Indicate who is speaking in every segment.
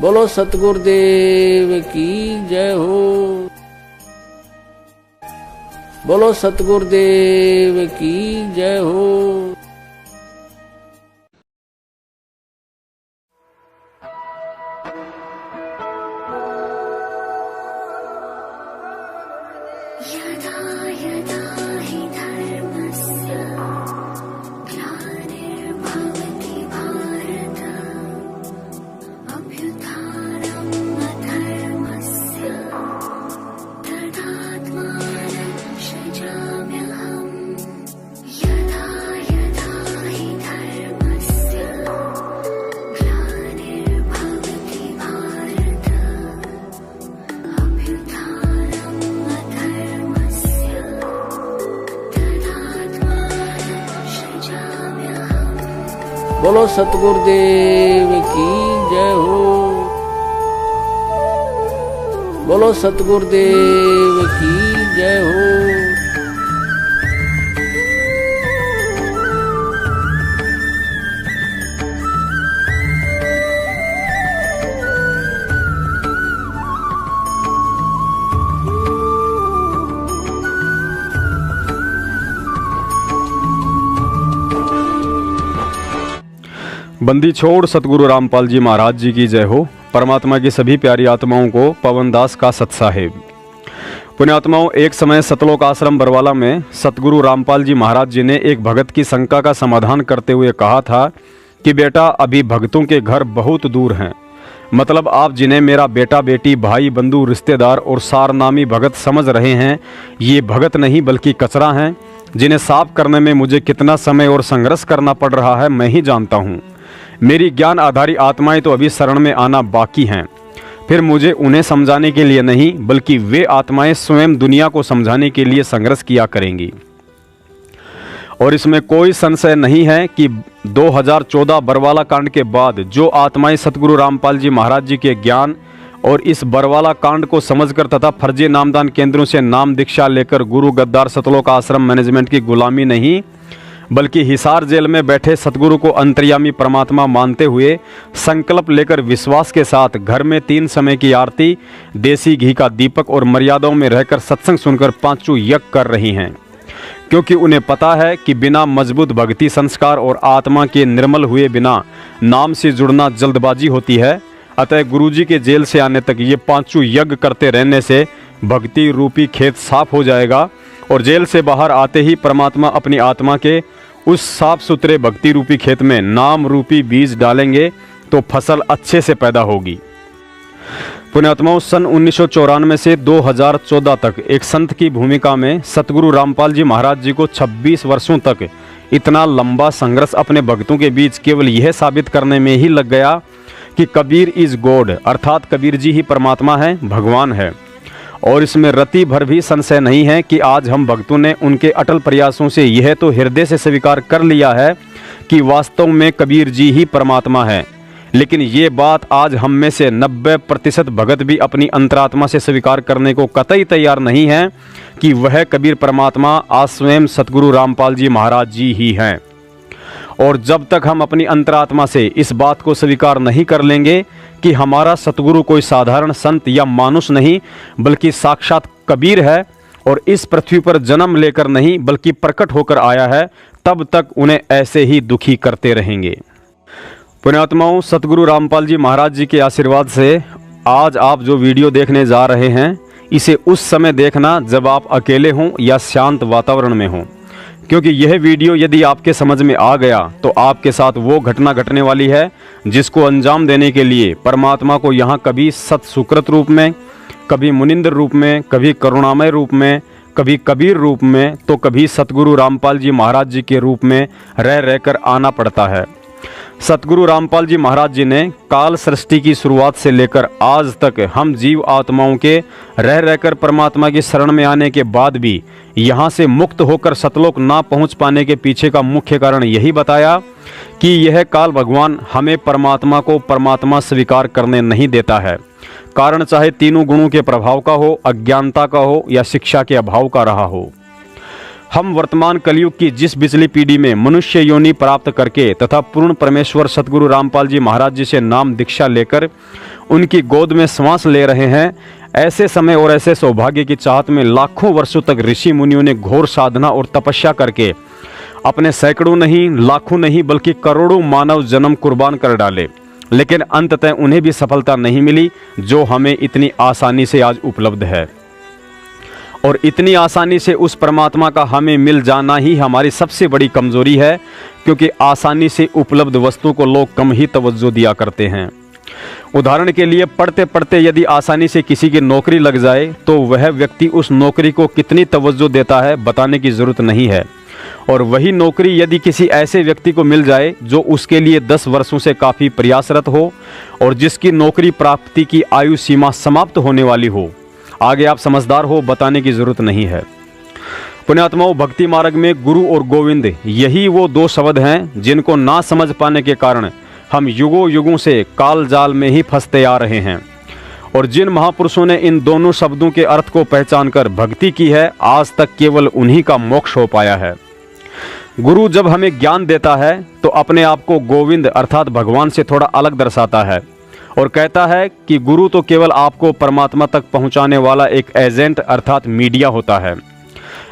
Speaker 1: बोलो सतगुरुदेव की जय हो। बोलो सतगुरुदेव की जय हो।
Speaker 2: यदा यदा हि धर्मस्य ग्लानिर्भवति भारत अभ्युत्थानम् अधर्मस्य तदात्मानं सृजाम्यहम्। यदा यदा हि धर्मस्य ग्लानिर्भवति भारत अभ्युत्थानम् अधर्मस्य तदात्मानं सृजाम्यहम्।
Speaker 1: बोलो सतगुरुदेव की जय हो। बोलो सतगुरुदेव की जय हो।
Speaker 3: बंदी छोड़ सतगुरु रामपाल जी महाराज जी की जय हो। परमात्मा की सभी प्यारी आत्माओं को पवनदास का सत्साहेब। पुण्यात्माओं, एक समय सतलोक आश्रम बरवाला में सतगुरु रामपाल जी महाराज जी ने एक भगत की शंका का समाधान करते हुए कहा था कि बेटा, अभी भक्तों के घर बहुत दूर हैं। मतलब आप जिन्हें मेरा बेटा बेटी भाई बंधु रिश्तेदार और सारनामी भगत समझ रहे हैं, ये भगत नहीं बल्कि कचरा हैं, जिन्हें साफ करने में मुझे कितना समय और संघर्ष करना पड़ रहा है मैं ही जानता हूँ। मेरी ज्ञान आधारी आत्माएं तो अभी शरण में आना बाकी हैं। फिर मुझे उन्हें समझाने के लिए नहीं बल्कि वे आत्माएं स्वयं दुनिया को समझाने के लिए संघर्ष किया करेंगी। और इसमें कोई संशय नहीं है कि 2014 बरवाला कांड के बाद जो आत्माएं सतगुरु रामपाल जी महाराज जी के ज्ञान और इस बरवाला कांड को समझकर तथा फर्जी नामदान केंद्रों से नाम दीक्षा लेकर गुरु गद्दार सतलोक आश्रम मैनेजमेंट की गुलामी नहीं बल्कि हिसार जेल में बैठे सतगुरु को अंतर्यामी परमात्मा मानते हुए संकल्प लेकर विश्वास के साथ घर में 3 समय की आरती, देसी घी का दीपक और मर्यादाओं में रहकर सत्संग सुनकर 5 यज्ञ कर रही हैं, क्योंकि उन्हें पता है कि बिना मजबूत भक्ति संस्कार और आत्मा के निर्मल हुए बिना नाम से जुड़ना जल्दबाजी होती है। अतः गुरुजी के जेल से आने तक ये 5 यज्ञ करते रहने से भक्ति रूपी खेत साफ हो जाएगा और जेल से बाहर आते ही परमात्मा अपनी आत्मा के उस साफ सुथरे भक्ति रूपी खेत में नाम रूपी बीज डालेंगे तो फसल अच्छे से पैदा होगी। पुण्यात्माओं, सन 1994 से 2014 तक एक संत की भूमिका में सतगुरु रामपाल जी महाराज जी को 26 वर्षों तक इतना लंबा संघर्ष अपने भक्तों के बीच केवल यह साबित करने में ही लग गया कि कबीर इज गॉड, अर्थात कबीर जी ही परमात्मा है, भगवान है। और इसमें रति भर भी संशय नहीं है कि आज हम भक्तों ने उनके अटल प्रयासों से यह तो हृदय से स्वीकार कर लिया है कि वास्तव में कबीर जी ही परमात्मा है। लेकिन ये बात आज हम में से 90% भगत भी अपनी अंतरात्मा से स्वीकार करने को कतई तैयार नहीं है कि वह कबीर परमात्मा आज स्वयं सतगुरु रामपाल जी महाराज जी ही हैं। और जब तक हम अपनी अंतरात्मा से इस बात को स्वीकार नहीं कर लेंगे कि हमारा सतगुरु कोई साधारण संत या मानुष नहीं बल्कि साक्षात कबीर है और इस पृथ्वी पर जन्म लेकर नहीं बल्कि प्रकट होकर आया है, तब तक उन्हें ऐसे ही दुखी करते रहेंगे। पुण्यात्माओं, सतगुरु रामपाल जी महाराज जी के आशीर्वाद से आज आप जो वीडियो देखने जा रहे हैं, इसे उस समय देखना जब आप अकेले हों या शांत वातावरण में हों, क्योंकि यह वीडियो यदि आपके समझ में आ गया तो आपके साथ वो घटना घटने वाली है जिसको अंजाम देने के लिए परमात्मा को यहाँ कभी सत सुकृत रूप में, कभी मुनिंद्र रूप में, कभी करुणामय रूप में, कभी कबीर रूप में, तो कभी सतगुरु रामपाल जी महाराज जी के रूप में रह रहकर आना पड़ता है। सतगुरु रामपाल जी महाराज जी ने काल सृष्टि की शुरुआत से लेकर आज तक हम जीव आत्माओं के रह रहकर परमात्मा की शरण में आने के बाद भी यहाँ से मुक्त होकर सतलोक ना पहुँच पाने के पीछे का मुख्य कारण यही बताया कि यह काल भगवान हमें परमात्मा को परमात्मा स्वीकार करने नहीं देता है। कारण चाहे तीनों गुणों के प्रभाव का हो, अज्ञानता का हो या शिक्षा के अभाव का रहा हो। हम वर्तमान कलयुग की जिस बिचली पीढ़ी में मनुष्य योनि प्राप्त करके तथा पूर्ण परमेश्वर सतगुरु रामपाल जी महाराज जी से नाम दीक्षा लेकर उनकी गोद में श्वास ले रहे हैं, ऐसे समय और ऐसे सौभाग्य की चाहत में लाखों वर्षों तक ऋषि मुनियों ने घोर साधना और तपस्या करके अपने सैकड़ों नहीं, लाखों नहीं, बल्कि करोड़ों मानव जन्म कुर्बान कर डाले, लेकिन अंततः उन्हें भी सफलता नहीं मिली जो हमें इतनी आसानी से आज उपलब्ध है। और इतनी आसानी से उस परमात्मा का हमें मिल जाना ही हमारी सबसे बड़ी कमजोरी है, क्योंकि आसानी से उपलब्ध वस्तु को लोग कम ही तवज्जो दिया करते हैं। उदाहरण के लिए, पढ़ते पढ़ते यदि आसानी से किसी की नौकरी लग जाए तो वह व्यक्ति उस नौकरी को कितनी तवज्जो देता है बताने की ज़रूरत नहीं है। और वही नौकरी यदि किसी ऐसे व्यक्ति को मिल जाए जो उसके लिए 10 वर्षों से काफ़ी प्रयासरत हो और जिसकी नौकरी प्राप्ति की आयु सीमा समाप्त होने वाली हो, आगे आप समझदार हो, बताने की ज़रूरत नहीं है। पुण्यात्माओं, भक्ति मार्ग में गुरु और गोविंद यही वो दो शब्द हैं जिनको ना समझ पाने के कारण हम युगों युगों से काल जाल में ही फंसते आ रहे हैं। और जिन महापुरुषों ने इन दोनों शब्दों के अर्थ को पहचानकर भक्ति की है, आज तक केवल उन्हीं का मोक्ष हो पाया है। गुरु जब हमें ज्ञान देता है तो अपने आप को गोविंद अर्थात भगवान से थोड़ा अलग दर्शाता है और कहता है कि गुरु तो केवल आपको परमात्मा तक पहुंचाने वाला एक एजेंट अर्थात मीडिया होता है।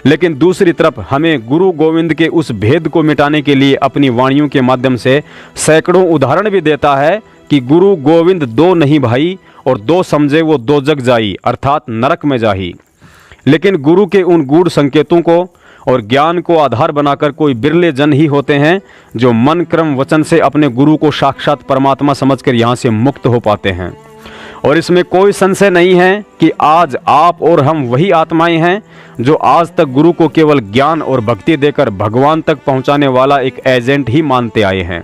Speaker 3: लेकिन दूसरी तरफ हमें गुरु गोविंद के उस भेद को मिटाने के लिए अपनी वाणियों के माध्यम से सैकड़ों उदाहरण भी देता है कि गुरु गोविंद दो नहीं भाई, और दो समझे वो दो जग जाई अर्थात नरक में जाही। लेकिन गुरु के उन गूढ़ संकेतों को और ज्ञान को आधार बनाकर कोई बिरले जन ही होते हैं जो मन क्रम वचन से अपने गुरु को साक्षात परमात्मा समझकर यहाँ से मुक्त हो पाते हैं। और इसमें कोई संशय नहीं है कि आज आप और हम वही आत्माएं हैं जो आज तक गुरु को केवल ज्ञान और भक्ति देकर भगवान तक पहुंचाने वाला एक एजेंट ही मानते आए हैं।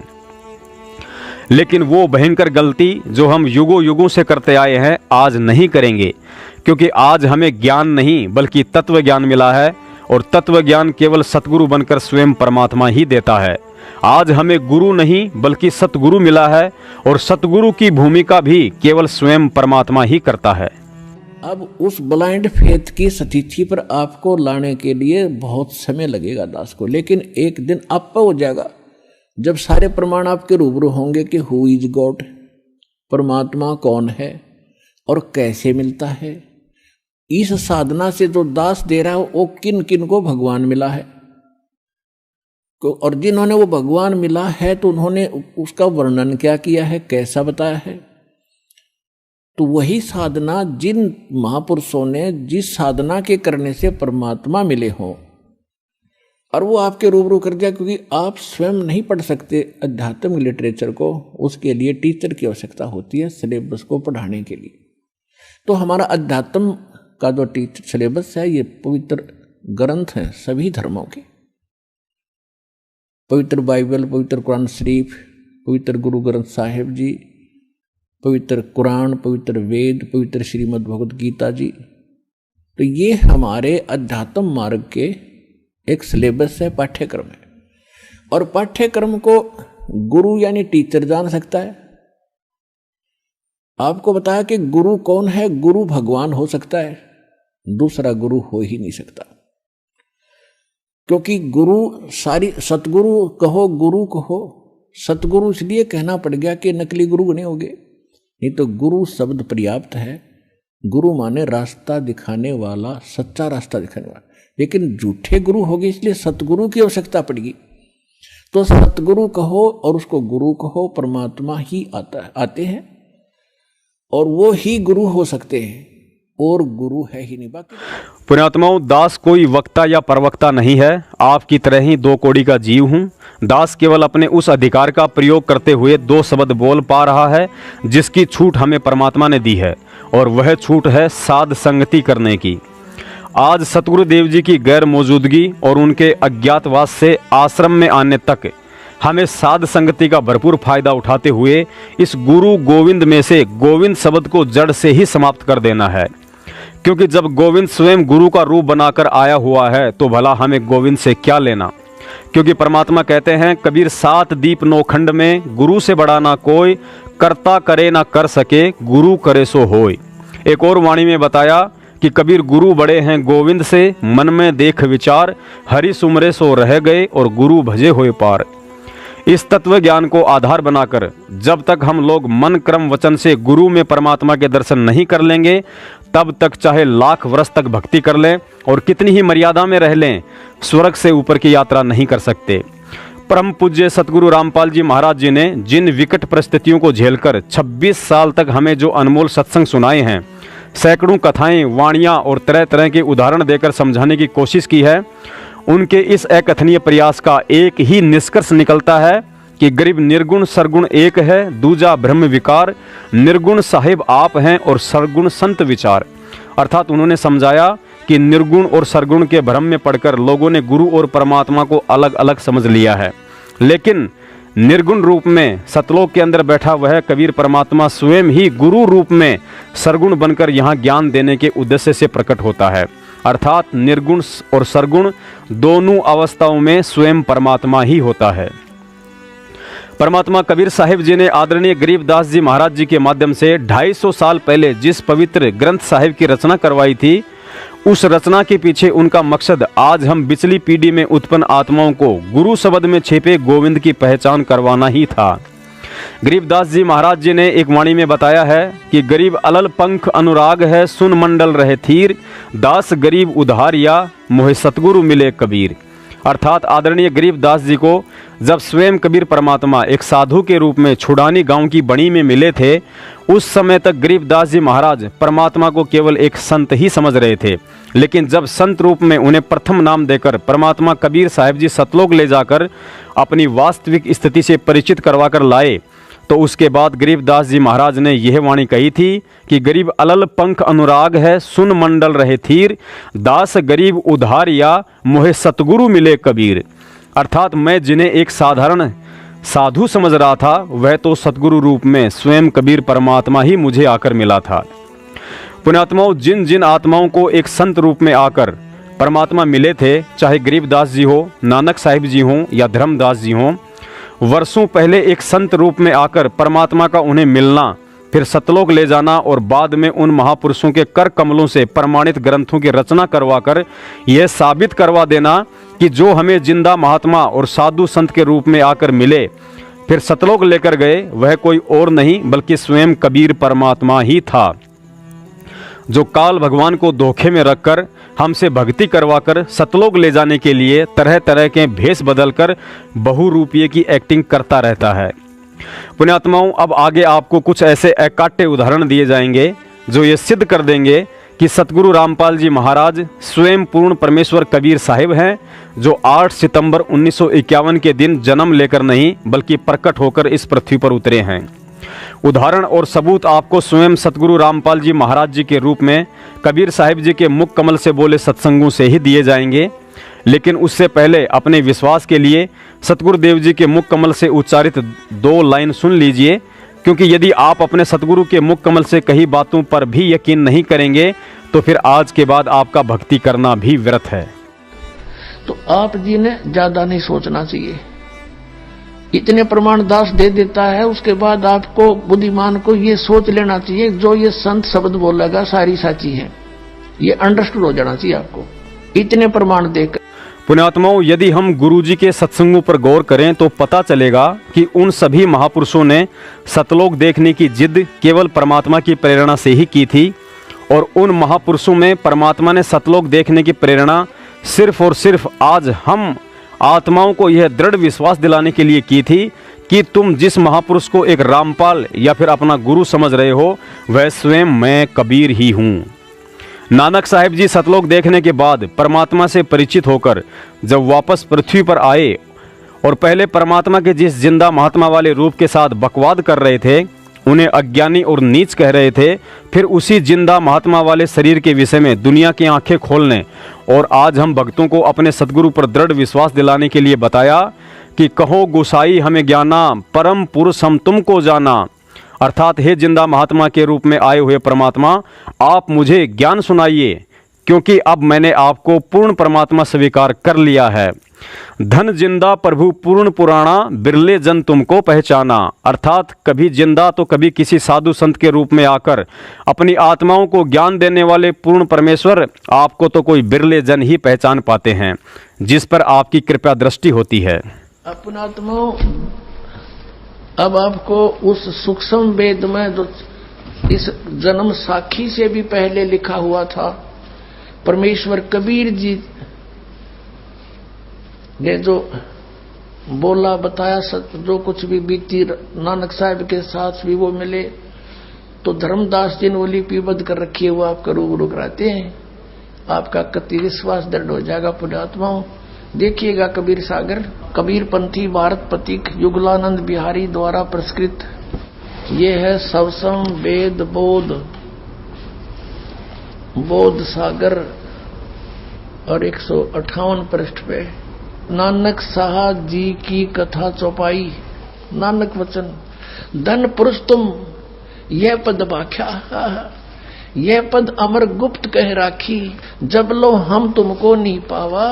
Speaker 3: लेकिन वो भयंकर गलती जो हम युगों युगों से करते आए हैं आज नहीं करेंगे, क्योंकि आज हमें ज्ञान नहीं बल्कि तत्व ज्ञान मिला है, और तत्व ज्ञान केवल सतगुरु बनकर स्वयं परमात्मा ही देता है। आज हमें गुरु नहीं बल्कि सतगुरु मिला है, और सतगुरु की भूमिका भी केवल स्वयं परमात्मा ही करता है।
Speaker 1: अब उस ब्लाइंड फेथ की स्थिति पर आपको लाने के लिए बहुत समय लगेगा दास को, लेकिन एक दिन आप पर हो जाएगा जब सारे प्रमाण आपके रूबरू होंगे कि हु इज गॉड, परमात्मा कौन है और कैसे मिलता है। इस साधना से जो दास दे रहा है वो किन किन को भगवान मिला है, और जिन्होंने वो भगवान मिला है तो उन्होंने उसका वर्णन क्या किया है, कैसा बताया है। तो वही साधना जिन महापुरुषों ने जिस साधना के करने से परमात्मा मिले हों और वो आपके रूबरू कर दिया, क्योंकि आप स्वयं नहीं पढ़ सकते अध्यात्म लिटरेचर को, उसके लिए टीचर की आवश्यकता होती है सिलेबस को पढ़ाने के लिए। तो हमारा अध्यात्म का जो टीचर सिलेबस है ये पवित्र ग्रंथ हैं सभी धर्मों के, पवित्र बाइबल, पवित्र कुरान शरीफ, पवित्र गुरु ग्रंथ साहिब जी, पवित्र कुरान, पवित्र वेद, पवित्र श्रीमद् भगवद गीता जी। तो ये हमारे अध्यात्म मार्ग के एक सिलेबस है, पाठ्यक्रम है। और पाठ्यक्रम को गुरु यानी टीचर जान सकता है। आपको बताया कि गुरु कौन है, गुरु भगवान हो सकता है, दूसरा गुरु हो ही नहीं सकता। क्योंकि गुरु सारी सतगुरु कहो, गुरु कहो, सतगुरु इसलिए कहना पड़ गया कि नकली गुरु बने होंगे, नहीं तो गुरु शब्द पर्याप्त है। गुरु माने रास्ता दिखाने वाला, सच्चा रास्ता दिखाने वाला। लेकिन झूठे गुरु हो गए इसलिए सतगुरु की आवश्यकता पड़ेगी। तो सतगुरु कहो और उसको गुरु कहो, परमात्मा ही आते हैं और वो ही गुरु हो सकते हैं, और गुरु है ही नहीं। बाकी
Speaker 3: पुण्यात्माओं, दास कोई वक्ता या प्रवक्ता नहीं है, आपकी तरह ही दो कौड़ी का जीव हूँ। दास केवल अपने उस अधिकार का प्रयोग करते हुए दो शब्द बोल पा रहा है जिसकी छूट हमें परमात्मा ने दी है, और वह छूट है साध संगति करने की। आज सतगुरुदेव जी की गैर मौजूदगी और उनके अज्ञातवास से आश्रम में आने तक हमें साध संगति का भरपूर फायदा उठाते हुए इस गुरु गोविंद में से गोविंद शब्द को जड़ से ही समाप्त कर देना है। क्योंकि जब गोविंद स्वयं गुरु का रूप बनाकर आया हुआ है तो भला हमें गोविंद से क्या लेना। क्योंकि परमात्मा कहते हैं, कबीर 7 दीप 9 खंड में गुरु से बड़ा ना कोई, करता करे ना कर सके, गुरु करे सो होय। एक और वाणी में बताया कि कबीर गुरु बड़े हैं गोविंद से, मन में देख विचार, हरि सुमरे सो रह गए और गुरु भजे हुए पार। इस तत्व ज्ञान को आधार बनाकर जब तक हम लोग मन क्रम वचन से गुरु में परमात्मा के दर्शन नहीं कर लेंगे, तब तक चाहे लाख वर्ष तक भक्ति कर लें और कितनी ही मर्यादा में रह लें, स्वर्ग से ऊपर की यात्रा नहीं कर सकते। परम पूज्य सतगुरु रामपाल जी महाराज जी ने जिन विकट परिस्थितियों को झेलकर 26 साल तक हमें जो अनमोल सत्संग सुनाए हैं, सैकड़ों कथाएं, वाणियां और तरह तरह के उदाहरण देकर समझाने की कोशिश की है, उनके इस अकथनीय प्रयास का एक ही निष्कर्ष निकलता है कि गरीब निर्गुण सरगुण एक है, दूजा ब्रह्म विकार, निर्गुण साहिब आप हैं और सरगुण संत विचार। अर्थात उन्होंने समझाया कि निर्गुण और सरगुण के भ्रम में पड़कर लोगों ने गुरु और परमात्मा को अलग अलग समझ लिया है, लेकिन निर्गुण रूप में सतलोक के अंदर बैठा वह कबीर परमात्मा स्वयं ही गुरु रूप में सरगुण बनकर यहाँ ज्ञान देने के उद्देश्य से प्रकट होता है। अर्थात निर्गुण और सरगुण दोनों अवस्थाओं में स्वयं परमात्मा ही होता है। परमात्मा कबीर साहिब जी ने आदरणीय गरीबदास जी महाराज जी के माध्यम से 250 साल पहले जिस पवित्र ग्रंथ साहिब की रचना करवाई थी, उस रचना के पीछे उनका मकसद आज हम पिछली पीढ़ी में उत्पन्न आत्माओं को गुरु शब्द में छिपे गोविंद की पहचान करवाना ही था। गरीबदास जी महाराज जी ने एक वाणी में बताया है कि गरीब अलल पंख अनुराग है, सुन मंडल रहे थीर, दास गरीब उधारिया, मोहे सतगुरु मिले कबीर। अर्थात आदरणीय गरीबदास जी को जब स्वयं कबीर परमात्मा एक साधु के रूप में छुड़ानी गांव की बणी में मिले थे, उस समय तक गरीबदास जी महाराज परमात्मा को केवल एक संत ही समझ रहे थे, लेकिन जब संत रूप में उन्हें प्रथम नाम देकर परमात्मा कबीर साहिब जी सतलोक ले जाकर अपनी वास्तविक स्थिति से परिचित करवा कर लाए, तो उसके बाद गरीबदास जी महाराज ने यह वाणी कही थी कि गरीब अलल पंख अनुराग है, सुन मंडल रहे थीर, दास गरीब उधारिया, मोहे सतगुरु मिले कबीर। अर्थात मैं जिन्हें एक साधारण साधु समझ रहा था, वह तो सतगुरु रूप में स्वयं कबीर परमात्मा ही मुझे आकर मिला था। पुण्यात्माओं, जिन जिन आत्माओं को एक संत रूप में आकर परमात्मा मिले थे, चाहे गरीबदास जी हो, नानक साहिब जी हों या धर्मदास जी हों, वर्षों पहले एक संत रूप में आकर परमात्मा का उन्हें मिलना, फिर सतलोक ले जाना और बाद में उन महापुरुषों के कर कमलों से प्रमाणित ग्रंथों की रचना करवाकर यह साबित करवा देना कि जो हमें जिंदा महात्मा और साधु संत के रूप में आकर मिले, फिर सतलोक लेकर गए, वह कोई और नहीं बल्कि स्वयं कबीर परमात्मा ही था, जो काल भगवान को धोखे में रखकर हमसे भक्ति करवाकर सतलोक ले जाने के लिए तरह तरह के भेष बदलकर बहुरूपीय की एक्टिंग करता रहता है। पुण्यात्माओं, अब आगे आपको कुछ ऐसे अकाट्य उदाहरण दिए जाएंगे जो ये सिद्ध कर देंगे कि सतगुरु रामपाल जी महाराज स्वयं पूर्ण परमेश्वर कबीर साहिब हैं, जो 8 सितंबर 1951 के दिन जन्म लेकर नहीं बल्कि प्रकट होकर इस पृथ्वी पर उतरे हैं। उदाहरण और सबूत आपको स्वयं सतगुरु रामपाल जी महाराज जी के रूप में कबीर साहिब जी के मुख कमल से बोले सत्संगों से ही दिए जाएंगे, लेकिन उससे पहले अपने विश्वास के लिए सतगुरुदेव जी के मुख कमल से उच्चारित 2 लाइन सुन लीजिए, क्योंकि यदि आप अपने सतगुरु के मुख कमल से कही बातों पर भी यकीन नहीं करेंगे तो फिर आज के बाद आपका भक्ति करना भी व्यर्थ है।
Speaker 1: तो आप जी ने ज्यादा नहीं सोचना चाहिए, इतने प्रमाण दास दे देता है, उसके बाद आपको बुद्धिमान को ये सोच लेना चाहिए जो ये संत शब्द बोलेगा सारी साची है, ये अंडरस्टूड हो जाना चाहिए आपको इतने प्रमाण देकर।
Speaker 3: पुण्यात्माओं, यदि हम गुरुजी के सत्संगों पर गौर करें तो पता चलेगा कि उन सभी महापुरुषों ने सतलोक देखने की जिद केवल परमात्मा की प्रेरणा से ही की थी, और उन महापुरुषों में परमात्मा ने सतलोक देखने की प्रेरणा सिर्फ और सिर्फ आज हम आत्माओं को यह दृढ़ विश्वास दिलाने के लिए की थी कि तुम जिस महापुरुष को एक रामपाल या फिर अपना गुरु समझ रहे हो, वह स्वयं मैं कबीर ही हूँ। नानक साहिब जी सतलोक देखने के बाद परमात्मा से परिचित होकर जब वापस पृथ्वी पर आए और पहले परमात्मा के जिस जिंदा महात्मा वाले रूप के साथ बकवाद कर रहे थे, उन्हें अज्ञानी और नीच कह रहे थे, फिर उसी जिंदा महात्मा वाले शरीर के विषय में दुनिया की आंखें खोलने और आज हम भक्तों को अपने सतगुरु पर दृढ़ विश्वास दिलाने के लिए बताया कि कहो गोसाई हमें ज्ञाना, परम पुरुष हम तुमको जाना। अर्थात हे जिंदा महात्मा के रूप में आए हुए परमात्मा, आप मुझे ज्ञान सुनाइए क्योंकि अब मैंने आपको पूर्ण परमात्मा स्वीकार कर लिया है। धन जिंदा प्रभु पूर्ण पुराना, बिरले जन तुमको पहचाना। अर्थात कभी जिंदा तो कभी किसी साधु संत के रूप में आकर अपनी आत्माओं को ज्ञान देने वाले पूर्ण परमेश्वर आपको तो कोई बिरले जन ही पहचान पाते हैं, जिस पर आपकी कृपा दृष्टि होती है।
Speaker 1: अपनात्माओं, अब आपको उस सूक्ष्म वेद में जो इस जन्म साखी से भी पहले लिखा हुआ था, परमेश्वर कबीर जी ने जो बोला बताया, जो कुछ भी बीती नानक साहब के साथ भी वो मिले, तो धर्मदास जी ने वो लिपिबद्ध कर रखी है, वो आपका रूबरू कराते हैं। आपका कति विश्वास दृढ़ हो जाएगा। पुण्यात्माओं, देखिएगा कबीर सागर, कबीर पंथी भारत प्रतीक युगलानंद बिहारी द्वारा पुरस्कृत ये है सवसम वेद बोध सागर, और 158 पृष्ठ पे नानक साहब जी की कथा चौपाई। नानक वचन, धन पुरुष तुम यह पद भाख्या, यह पद अमर गुप्त कह राखी। जब लो हम तुमको नहीं पावा,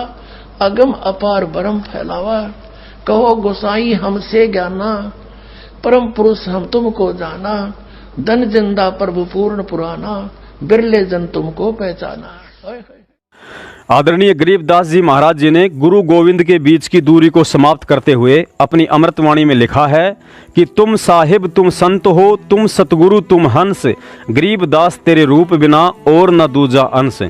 Speaker 1: अगम अपार ब्रह्म फैलावा। कहो गोसाई हमसे ज्ञाना, परम पुरुष हम तुमको जाना। धन जिंदा प्रभु पूर्ण पुराना, बिरले जन तुमको पहचाना।
Speaker 3: आदरणीय गरीबदास जी महाराज जी ने गुरु गोविंद के बीच की दूरी को समाप्त करते हुए अपनी अमृतवाणी में लिखा है कि तुम साहिब तुम संत हो, तुम सतगुरु तुम हंस, गरीबदास तेरे रूप बिना और न दूजा अंश।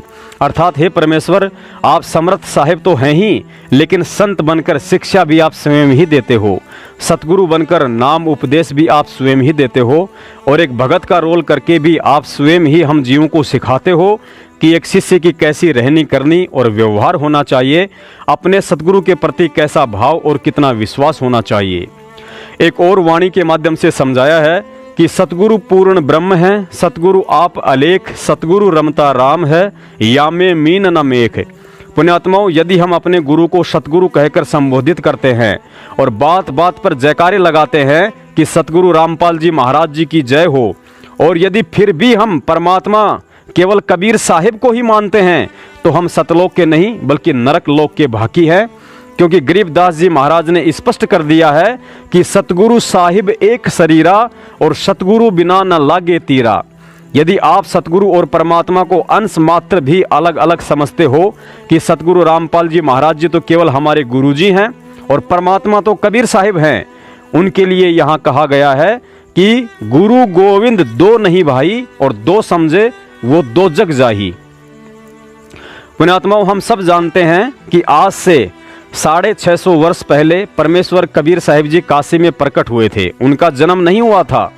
Speaker 3: अर्थात हे परमेश्वर, आप समर्थ साहिब तो हैं ही, लेकिन संत बनकर शिक्षा भी आप स्वयं ही देते हो, सतगुरु बनकर नाम उपदेश भी आप स्वयं ही देते हो, और एक भगत का रोल करके भी आप स्वयं ही हम जीवों को सिखाते हो कि एक शिष्य की कैसी रहनी करनी और व्यवहार होना चाहिए, अपने सतगुरु के प्रति कैसा भाव और कितना विश्वास होना चाहिए। एक और वाणी के माध्यम से समझाया है कि सतगुरु पूर्ण ब्रह्म है, सतगुरु आप अलेख, सतगुरु रमता राम है, यामे मीन न मेख। पुण्यात्माओं, यदि हम अपने गुरु को सतगुरु कहकर संबोधित करते हैं और बात बात पर जयकारे लगाते हैं कि सतगुरु रामपाल जी महाराज जी की जय हो, और यदि फिर भी हम परमात्मा केवल कबीर साहिब को ही मानते हैं, तो हम सतलोक के नहीं बल्कि नरक लोक के भागी हैं। क्योंकि गरीबदास जी महाराज ने स्पष्ट कर दिया है कि सतगुरु साहिब एक शरीरा, और सतगुरु बिना न लागे तीरा। यदि आप सतगुरु और परमात्मा को अंश मात्र भी अलग अलग समझते हो कि सतगुरु रामपाल जी महाराज जी तो केवल हमारे गुरु जी हैं और परमात्मा तो कबीर साहिब हैं, उनके लिए यहाँ कहा गया है कि गुरु गोविंद दो नहीं भाई, और दो समझे वो दो जग जाही। पुण्यात्माओं, हम सब जानते हैं कि आज से 650 वर्ष पहले परमेश्वर कबीर साहिब जी काशी में प्रकट हुए थे। उनका जन्म नहीं हुआ था,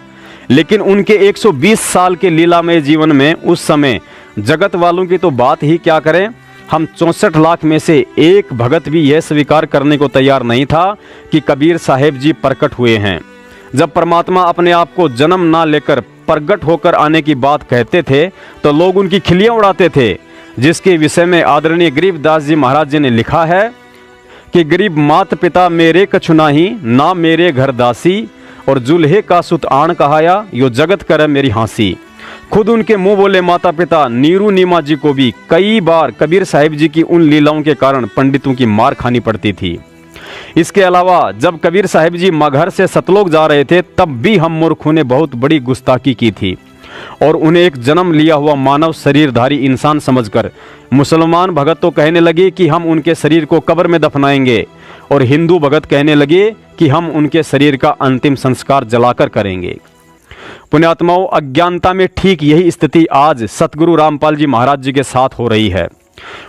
Speaker 3: लेकिन उनके 120 साल के लीलामय जीवन में उस समय जगत वालों की तो बात ही क्या करें, हम 64 लाख में से एक भगत भी यह स्वीकार करने को तैयार नहीं था कि कबीर साहिब जी प्रकट हुए हैं। जब परमात्मा अपने आप को जन्म ना लेकर प्रगट होकर आने की बात कहते थे तो लोग उनकी खिल्लियां उड़ाते थे, जिसके विषय में आदरणीय गरीबदास जी महाराज जी ने लिखा है कि गरीब मात पिता मेरे कछु नाही, ना मेरे घर दासी, और जुल्हे का सुत आण कहाया, यो जगत करे मेरी हंसी। खुद उनके मुंह बोले माता पिता नीरू नीमा जी को भी कई बार कबीर साहिब जी की उन लीलाओं के कारण पंडितों की मार खानी पड़ती थी। इसके अलावा जब कबीर साहिब जी मगहर से सतलोक जा रहे थे, तब भी हम मूर्खों ने बहुत बड़ी गुस्ताखी की थी और उन्हें एक जन्म लिया हुआ मानव शरीरधारी इंसान समझकर मुसलमान भगत तो कहने लगे कि हम उनके शरीर को कब्र में दफनाएंगे, और हिंदू भगत कहने लगे कि हम उनके शरीर का अंतिम संस्कार जलाकर करेंगे। पुण्यात्माओं, अज्ञानता में ठीक यही स्थिति आज सतगुरु रामपाल जी महाराज जी के साथ हो रही है।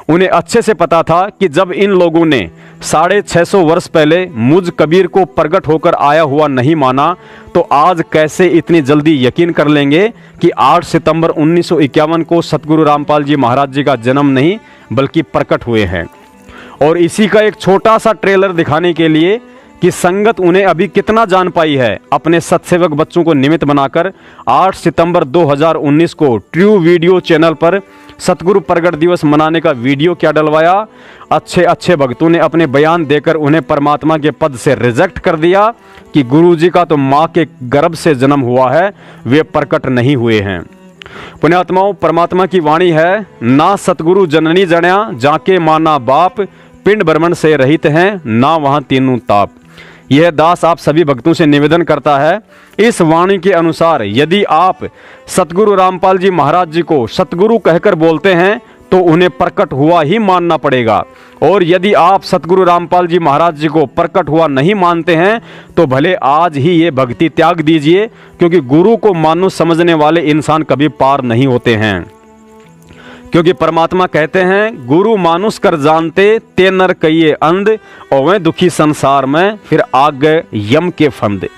Speaker 3: उन्हें अच्छे से पता था कि जब इन लोगों ने 650 वर्ष पहले मुझ कबीर को प्रकट होकर आया हुआ नहीं माना, तो आज कैसे इतनी जल्दी यकीन कर लेंगे कि 8 सितंबर 1951 को सतगुरु रामपाल जी महाराज जी का जन्म नहीं बल्कि प्रकट हुए हैं। और इसी का एक छोटा सा ट्रेलर दिखाने के लिए कि संगत उन्हें अभी कितना जान पाई है, अपने सत्सेवक बच्चों को निमित्त बनाकर 8 सितंबर 2019 को ट्रू वीडियो चैनल पर सतगुरु प्रगट दिवस मनाने का वीडियो क्या डलवाया। अच्छे भक्तों ने अपने बयान देकर उन्हें परमात्मा के पद से रिजेक्ट कर दिया कि गुरु जी का तो माँ के गर्भ से जन्म हुआ है, वे प्रकट नहीं हुए हैं। पुण्यात्माओं, परमात्मा की वाणी है, ना सतगुरु जननी जण्या जाके माना बाप, पिंड ब्रह्मण से रहित हैं ना वहाँ तीनों ताप। यह दास आप सभी भक्तों से निवेदन करता है, इस वाणी के अनुसार यदि आप सतगुरु रामपाल जी महाराज जी को सतगुरु कहकर बोलते हैं तो उन्हें प्रकट हुआ ही मानना पड़ेगा, और यदि आप सतगुरु रामपाल जी महाराज जी को प्रकट हुआ नहीं मानते हैं तो भले आज ही ये भक्ति त्याग दीजिए, क्योंकि गुरु को मानुष समझने वाले इंसान कभी पार नहीं होते हैं। क्योंकि परमात्मा कहते हैं, गुरु मानुष कर जानते ते नर कहिए अंध, और वह दुखी संसार में फिर आग गए यम के फंद।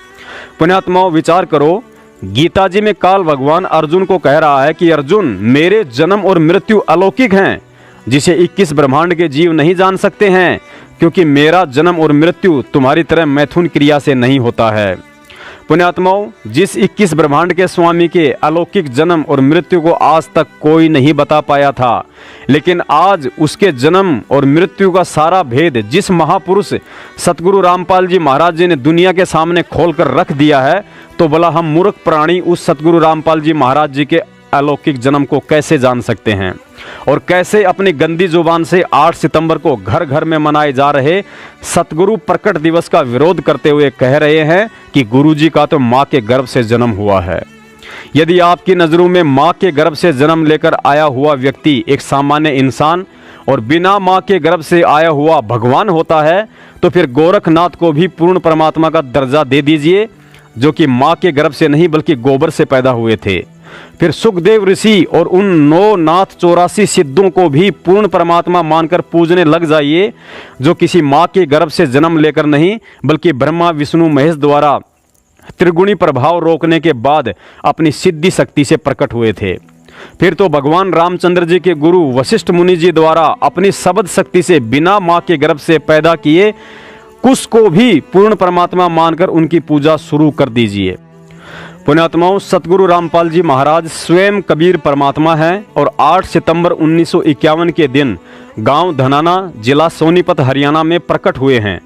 Speaker 3: पुण्यात्माओं, विचार करो, गीता जी में काल भगवान अर्जुन को कह रहा है कि अर्जुन, मेरे जन्म और मृत्यु अलौकिक हैं, जिसे 21 ब्रह्मांड के जीव नहीं जान सकते हैं, क्योंकि मेरा जन्म और मृत्यु तुम्हारी तरह मैथुन क्रिया से नहीं होता है। पुण्यात्माओं, जिस 21 ब्रह्मांड के स्वामी के अलौकिक जन्म और मृत्यु को आज तक कोई नहीं बता पाया था, लेकिन आज उसके जन्म और मृत्यु का सारा भेद जिस महापुरुष सतगुरु रामपाल जी महाराज जी ने दुनिया के सामने खोलकर रख दिया है, तो भला हम मूर्ख प्राणी उस सतगुरु रामपाल जी महाराज जी के अलौकिक जन्म को कैसे जान सकते हैं, और कैसे अपनी गंदी जुबान से 8 सितंबर को घर घर में मनाए जा रहे सतगुरु प्रकट दिवस का विरोध करते हुए कह रहे हैं कि गुरुजी का तो माँ के गर्भ से जन्म हुआ है। यदि आपकी नज़रों में माँ के गर्भ से जन्म लेकर आया हुआ व्यक्ति एक सामान्य इंसान और बिना माँ के गर्भ से आया हुआ भगवान होता है, तो फिर गोरखनाथ को भी पूर्ण परमात्मा का दर्जा दे दीजिए, जो कि माँ के गर्भ से नहीं बल्कि गोबर से पैदा हुए थे। फिर सुखदेव ऋषि और उन 9 नाथ 84 सिद्धों को भी पूर्ण परमात्मा मानकर पूजने लग जाइए, जो किसी माँ के गर्भ से जन्म लेकर नहीं बल्कि ब्रह्मा विष्णु महेश द्वारा त्रिगुणी प्रभाव रोकने के बाद अपनी सिद्धि शक्ति से प्रकट हुए थे। फिर तो भगवान रामचंद्र जी के गुरु वशिष्ठ मुनि जी द्वारा अपनी शब्द शक्ति से बिना माँ के गर्भ से पैदा किए कुश को भी पूर्ण परमात्मा मानकर उनकी पूजा शुरू कर दीजिए। पुण्यात्माओं, सतगुरु रामपाल जी महाराज स्वयं कबीर परमात्मा हैं और 8 सितंबर 1951 के दिन गांव धनाना, जिला सोनीपत, हरियाणा में प्रकट हुए हैं,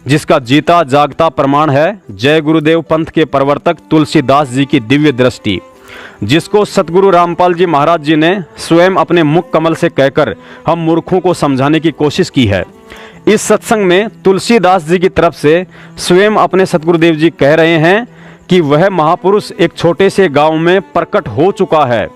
Speaker 3: जिसका जीता जागता प्रमाण है जय गुरुदेव पंथ के प्रवर्तक तुलसीदास जी की दिव्य दृष्टि, जिसको सतगुरु रामपाल जी महाराज जी ने स्वयं अपने मुख कमल से कहकर हम मूर्खों को समझाने की कोशिश की है। इस सत्संग में तुलसीदास जी की तरफ से स्वयं अपने सतगुरुदेव जी कह रहे हैं कि वह महापुरुष एक छोटे से गांव में प्रकट हो चुका है।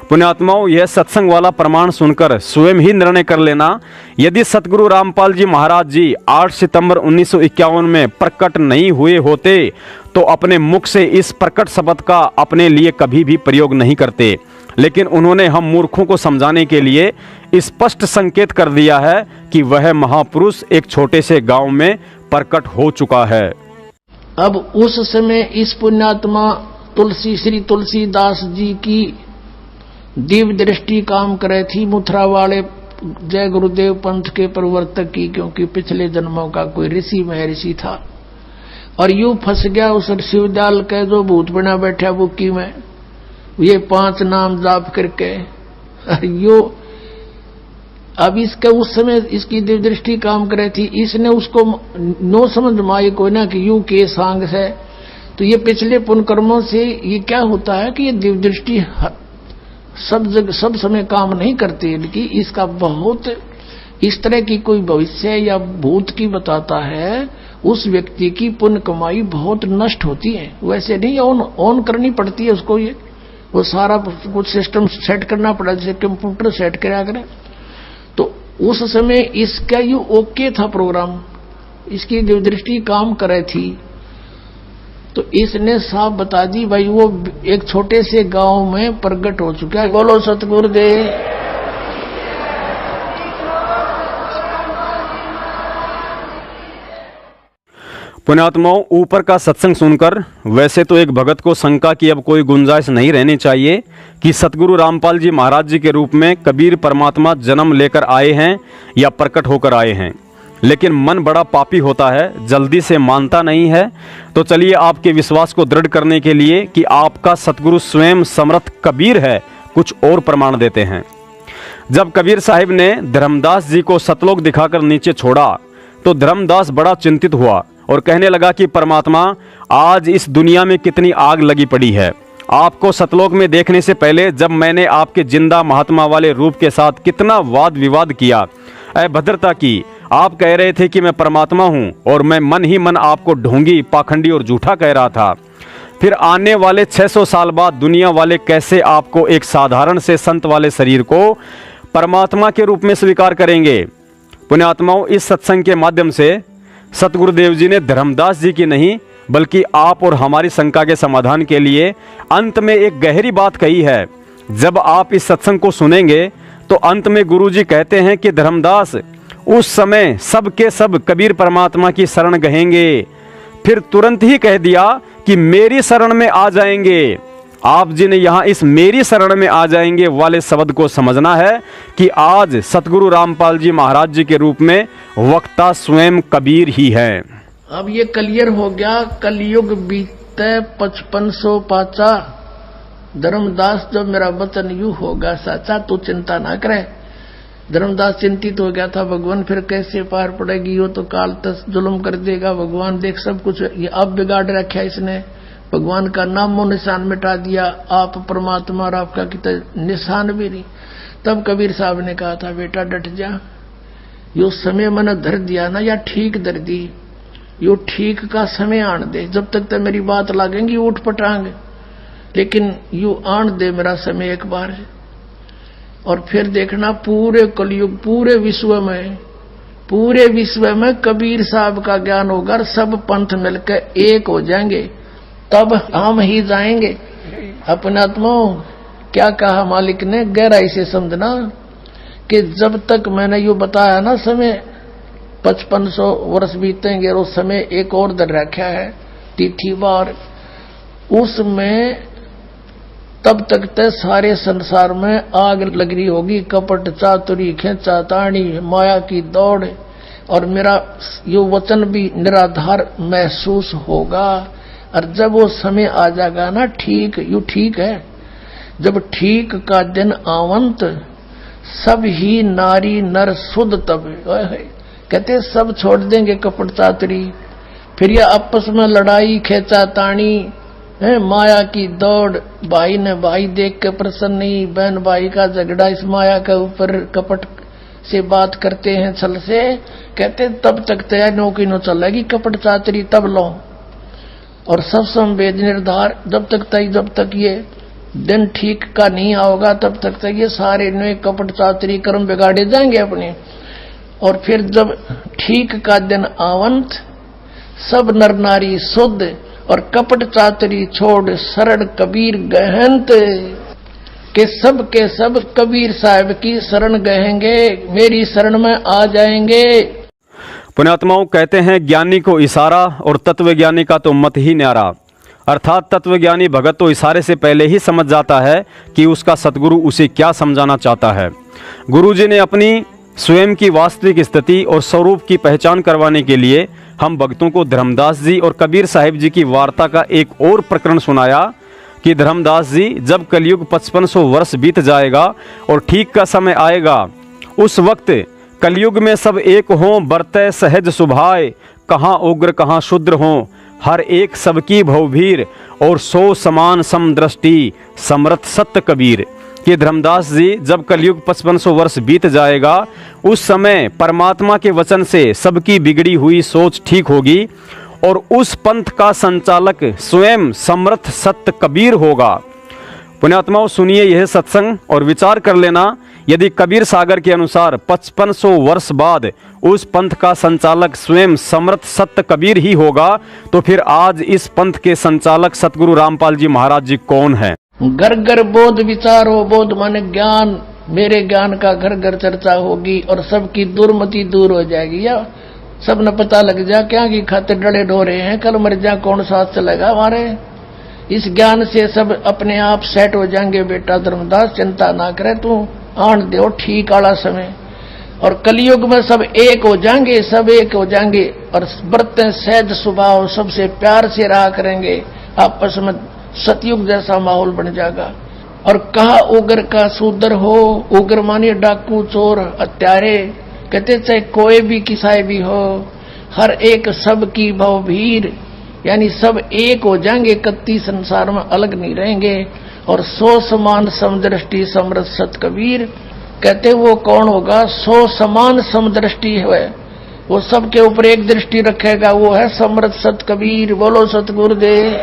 Speaker 3: पुण्यात्माओं, यह सत्संग वाला प्रमाण सुनकर स्वयं ही निर्णय कर लेना, यदि सतगुरु रामपाल जी महाराज जी 8 सितंबर 1951 में प्रकट नहीं हुए होते तो अपने मुख से इस प्रकट शब्द का अपने लिए कभी भी प्रयोग नहीं करते, लेकिन उन्होंने हम मूर्खों को समझाने के लिए स्पष्ट संकेत कर दिया है कि वह महापुरुष एक छोटे से गांव में प्रकट हो चुका है।
Speaker 1: अब उस समय इस पुण्यात्मा श्री तुलसीदास जी की दिव्य दृष्टि काम करे थी मथुरा वाले जय गुरुदेव पंथ के प्रवर्तक की, क्योंकि पिछले जन्मों का कोई ऋषि महर्षि था, और यूं फंस गया उस शिवदयाल के जो भूत बना बैठा बुक्की में, ये 5 नाम जाप करके, और यो अब इसका उस समय इसकी दिव्य दृष्टि काम करे थी, इसने उसको नो समझ माई को ना कि यू के सांग है। तो ये पिछले पुण्य कर्मों से ये क्या होता है कि ये दिव्य दृष्टि सब जगह सब समय काम नहीं करती, लेकिन इसका बहुत इस तरह की कोई भविष्य या भूत की बताता है, उस व्यक्ति की पुण्य कमाई बहुत नष्ट होती है। वैसे नहीं ऑन करनी पड़ती है उसको, ये वो सारा कुछ सिस्टम सेट करना पड़ा, जैसे कंप्यूटर सेट करा करें। तो उस समय इसका ये ओके था प्रोग्राम, इसकी दृष्टि काम करे थी, तो इसने साफ बता दी भाई वो एक छोटे से गांव में प्रकट हो चुका है। बोलो सतगुरुदेव।
Speaker 3: पुण्यात्माओं, ऊपर का सत्संग सुनकर वैसे तो एक भगत को शंका की अब कोई गुंजाइश नहीं रहनी चाहिए कि सतगुरु रामपाल जी महाराज जी के रूप में कबीर परमात्मा जन्म लेकर आए हैं या प्रकट होकर आए हैं, लेकिन मन बड़ा पापी होता है, जल्दी से मानता नहीं है। तो चलिए आपके विश्वास को दृढ़ करने के लिए कि आपका सतगुरु स्वयं समर्थ कबीर है, कुछ और प्रमाण देते हैं। जब कबीर साहिब ने धर्मदास जी को सतलोक दिखाकर नीचे छोड़ा तो धर्मदास बड़ा चिंतित हुआ और कहने लगा कि परमात्मा, आज इस दुनिया में कितनी आग लगी पड़ी है आपको सतलोक में देखने से पहले जब मैंने आपके जिंदा महात्मा वाले रूप के साथ कितना वाद विवाद किया, अभद्रता की। आप कह रहे थे कि मैं परमात्मा हूँ और मैं मन ही मन आपको ढोंगी, पाखंडी और झूठा कह रहा था। फिर आने वाले 600 साल बाद दुनिया वाले कैसे आपको एक साधारण से संत वाले शरीर को परमात्मा के रूप में स्वीकार करेंगे। पुण्यात्माओं, इस सत्संग के माध्यम से सतगुरुदेव जी ने धर्मदास जी की नहीं बल्कि आप और हमारी शंका के समाधान के लिए अंत में एक गहरी बात कही है। जब आप इस सत्संग को सुनेंगे तो अंत में गुरु जी कहते हैं कि धर्मदास, उस समय सब के सब कबीर परमात्मा की शरण गहेंगे। फिर तुरंत ही कह दिया कि मेरी शरण में आ जाएंगे। आप जी ने यहाँ इस मेरी शरण में आ जाएंगे वाले शब्द को समझना है कि आज सतगुरु रामपाल जी महाराज जी के रूप में वक्ता स्वयं कबीर ही है।
Speaker 1: अब ये क्लियर हो गया। कलयुग बीते 5500 पाचा, धर्मदास जब मेरा वचन यू होगा साचा, तू चिंता ना करे। धर्मदास चिंतित हो गया था, भगवान फिर कैसे पार पड़ेगी, यो तो काल तक जुल्म कर देगा। भगवान देख सब कुछ ये अब बिगाड़ रखा इसने, भगवान का नामो निशान मिटा दिया। आप परमात्मा और आपका कितना निशान भी नहीं। तब कबीर साहब ने कहा था, बेटा डट जा, यो समय मैंने धर दिया ना, या ठीक धर दी, यो ठीक का समय आन दे। जब तक तो मेरी बात लागेंगी उठ पटांग, लेकिन यू आन दे मेरा समय एक बार। और फिर देखना पूरे कलयुग, पूरे विश्व में कबीर साहब का ज्ञान होगा, सब पंथ मिलकर एक हो जाएंगे, तब हम ही जाएंगे। अपने आत्माओं, क्या कहा मालिक ने, गहराई से समझना कि जब तक मैंने यू बताया ना समय 5500 वर्ष बीतेंगे और उस समय एक और दर रखा है तिथि बार, उसमें तब तक ते सारे संसार में आग लग रही होगी। कपट, चातुरी, खेचा ताणी, माया की दौड़, और मेरा यो वचन भी निराधार महसूस होगा। और जब वो समय आ जाएगा ना, ठीक यू ठीक है, जब ठीक का दिन आवंत, सब ही नारी नर शुद्ध तब कहते सब छोड़ देंगे कपट चातुरी। फिर यह आपस में लड़ाई, खेचा ताणी, माया की दौड़, भाई ने भाई देख के प्रसन्न नहीं, बहन भाई का झगड़ा इस माया के ऊपर कपट से बात करते हैं छल से। कहते तब तक तैयार नौकी न चलेगी कपट चातरी, तब लो। और सब संवेद निर्धार, जब तक ये दिन ठीक का नहीं आओगा तब तक ये सारे नए कपट चातरी कर्म बिगाड़े जाएंगे अपने। और फिर जब ठीक का दिन आवंत, सब नर नारी शुद्ध और कपट चातरी छोड़ शरण कबीर गहंत, के सब कबीर साहब की शरण गहेंगे, मेरी शरण में आ जाएंगे।
Speaker 3: पुण्यात्माओं, कहते हैं ज्ञानी को इशारा और तत्वज्ञानी का तो मत ही न्यारा। अर्थात तत्वज्ञानी भगत तो इशारे से पहले ही समझ जाता है कि उसका सतगुरु उसे क्या समझाना चाहता है। गुरुजी ने अपनी स्वयं की वास्तविक स्थिति और स्वरूप की पहचान करवाने के लिए हम भक्तों को धर्मदास जी और कबीर साहिब जी की वार्ता का एक और प्रकरण सुनाया कि धर्मदास जी, जब कलयुग 5500 वर्ष बीत जाएगा और ठीक का समय आएगा, उस वक्त कलयुग में सब एक हों, बरते सहज सुभाए, कहाँ उग्र कहाँ शुद्र हों, हर एक सबकी भवभीर, और सो समान समदृष्टि समर्थ सत्य कबीर। कि धर्मदास जी, जब कलयुग 5500 वर्ष बीत जाएगा, उस समय परमात्मा के वचन से सबकी बिगड़ी हुई सोच ठीक होगी और उस पंथ का संचालक स्वयं समर्थ सत्य कबीर होगा। पुण्यात्माओं, सुनिए यह सत्संग और विचार कर लेना, यदि कबीर सागर के अनुसार 5500 वर्ष बाद उस पंथ का संचालक स्वयं समर्थ सत्य कबीर ही होगा, तो फिर आज इस पंथ के संचालक सतगुरु रामपाल जी महाराज जी कौन है?
Speaker 1: घर घर बोध विचार हो, बोध माने ज्ञान, मेरे ज्ञान का घर घर चर्चा होगी और सबकी दुर्मति दूर हो जाएगी। या सब न पता लग जा क्या की खातिर डरे ढोरे हैं, कल मर जा कौन साथ चलेगा हमारे। इस ज्ञान से सब अपने आप सेट हो जाएंगे। बेटा धर्मदास, चिंता ना करे, तू आन दो ठीक वाला समय, और कलयुग में सब एक हो जाएंगे, सब एक हो जाएंगे और बरते सहज स्वभाव, सबसे प्यार से रहा करेंगे, आपस में सतयुग जैसा माहौल बन जाएगा। और कहा उग्र का शूद्र हो, उग्र मानिए डाकू चोर हत्यारे, कहते चाहे कोई भी किसाई भी हो, हर एक सब की भवभीर, यानी सब एक हो जाएंगे, 31 संसार में अलग नहीं रहेंगे। और 100 समान समदृष्टि समरथ सत कबीर, कहते वो कौन होगा? 100 समान समदृष्टि है, वो सबके ऊपर एक दृष्टि रखेगा, वो है समरथ सत कबीर। बोलो सतगुरुदेव।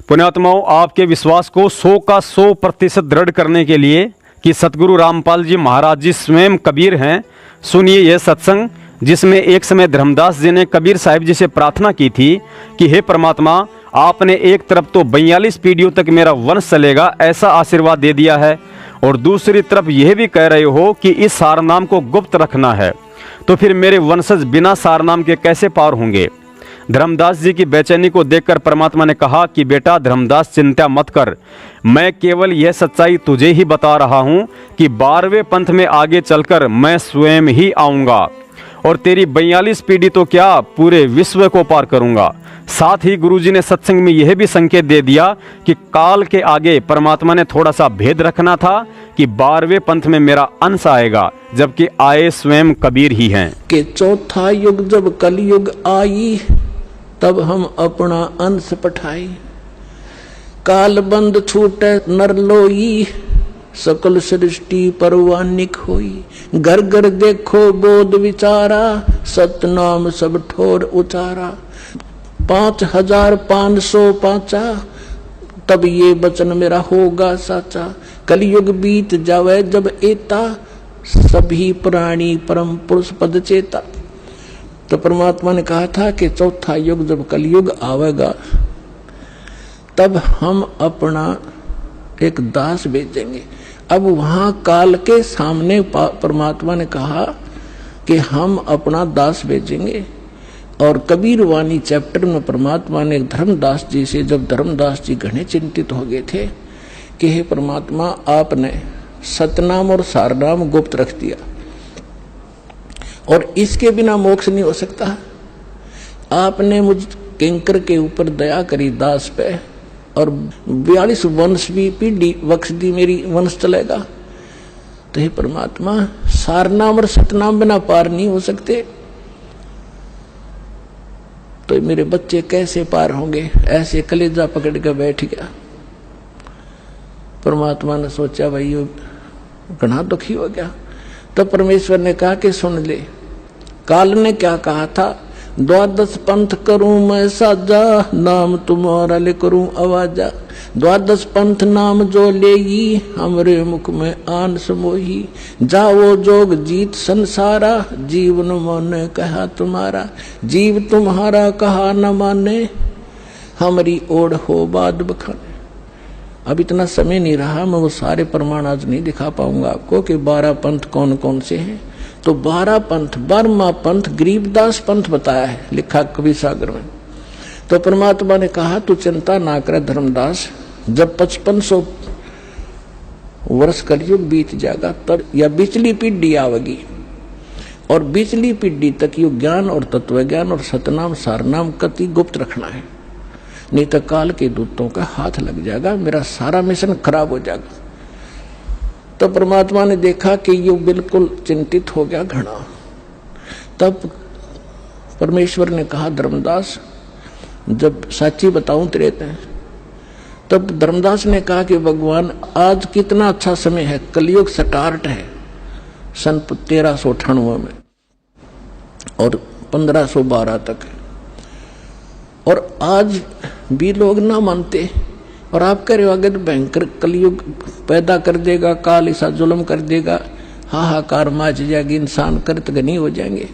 Speaker 3: पुण्यात्माओं, आपके विश्वास को 100 का 100% दृढ़ करने के लिए कि सतगुरु रामपाल जी महाराज जी स्वयं कबीर हैं, सुनिए यह सत्संग जिसमें एक समय धर्मदास जी ने कबीर साहिब जी से प्रार्थना की थी कि हे परमात्मा, आपने एक तरफ तो 42 पीढ़ियों तक मेरा वंश चलेगा ऐसा आशीर्वाद दे दिया है, और दूसरी तरफ यह भी कह रहे हो कि इस सारनाम को गुप्त रखना है, तो फिर मेरे वंशज बिना सारनाम के कैसे पार होंगे? धर्मदास जी की बेचैनी को देखकर परमात्मा ने कहा कि बेटा धर्मदास, चिंता मत कर, मैं केवल यह सच्चाई तुझे ही बता रहा हूं कि 12वें पंथ में आगे चलकर मैं स्वयं ही आऊंगा और तेरी 42 पीढ़ी तो क्या पूरे विश्व को पार करूंगा। साथ ही गुरुजी ने सत्संग में यह भी संकेत दे दिया कि काल के आगे परमात्मा ने थोड़ा सा भेद रखना था कि 12वें पंथ में मेरा अंश आएगा, जबकि आए स्वयं कबीर ही हैं।
Speaker 1: कि चौथा युग जब कलयुग आई, तब हम अपना अंश पठाई। काल बंद छूटे नर लोई, सकल सृष्टि परवानिक होई। घर घर देखो बोध विचारा, सतनाम सब ठोर उचारा। 5505 तब ये वचन मेरा होगा साचा। कलयुग बीत जावे जब एता, सभी प्राणी परम पुरुष पद चेता। तो परमात्मा ने कहा था कि चौथा युग जब कलयुग आवेगा, तब हम अपना एक दास भेजेंगे। अब वहां काल के सामने परमात्मा ने कहा कि हम अपना दास भेजेंगे। और कबीर वाणी चैप्टर में परमात्मा ने धर्मदास जी से, जब धर्मदास जी घने चिंतित हो गए थे कि हे परमात्मा, आपने सतनाम और सारनाम गुप्त रख दिया और इसके बिना मोक्ष नहीं हो सकता। आपने मुझ किंकर के ऊपर दया करी दास पे, और 42 वंश भी पीढ़ी बख्श दी, मेरी वंश चलेगा। तो हे परमात्मा, सारनाम और सतनाम बिना पार नहीं हो सकते, तो मेरे बच्चे कैसे पार होंगे? ऐसे कलेजा पकड़ के बैठ गया। परमात्मा ने सोचा भाई ये घना दुखी हो गया। तो परमेश्वर ने कहा कि सुन ले, काल ने क्या कहा था? 12 पंथ करूं मैं साजा, नाम तुम्हारा ले करूं आवाजा। 12 पंथ नाम जो लेगी, हमरे मुख में आन समोही। जाओ जोग जीत संसारा, जीवन माने कहा तुम्हारा। जीव तुम्हारा कहा न माने, हमारी ओढ़ हो बाद बखाने। अब इतना समय नहीं रहा, मैं वो सारे प्रमाण आज नहीं दिखा पाऊंगा आपको कि 12 पंथ कौन कौन से हैं। तो 12 पंथ, 12वां पंथ गरीबदास पंथ बताया है, लिखा कबीर सागर में। तो परमात्मा ने कहा तू चिंता ना कर धर्मदास, जब 5500 वर्ष कलयुग बीत जाएगा तब या बिचली पीढ़ी आवेगी, और बिचली पीढ़ी तक यो ज्ञान और तत्व ज्ञान और सतनाम सारनाम कति गुप्त रखना है, नहीं तो काल के दूतों का हाथ लग जाएगा, मेरा सारा मिशन खराब हो जाएगा। तो परमात्मा ने देखा कि ये बिल्कुल चिंतित हो गया घना। तब परमेश्वर ने कहा धर्मदास, जब साची बताऊं तेरे ते, तब धर्मदास ने कहा कि भगवान आज कितना अच्छा समय है, कलयुग स्टार्ट है सन 1398 में और 1512 तक, और आज भी लोग ना मानते, और आप कह रहे हो अगर भयंकर कलयुग पैदा कर देगा, काल ऐसा जुल्म कर देगा, हाहाकार मच जाएगी, इंसान करत गनी हो जाएंगे,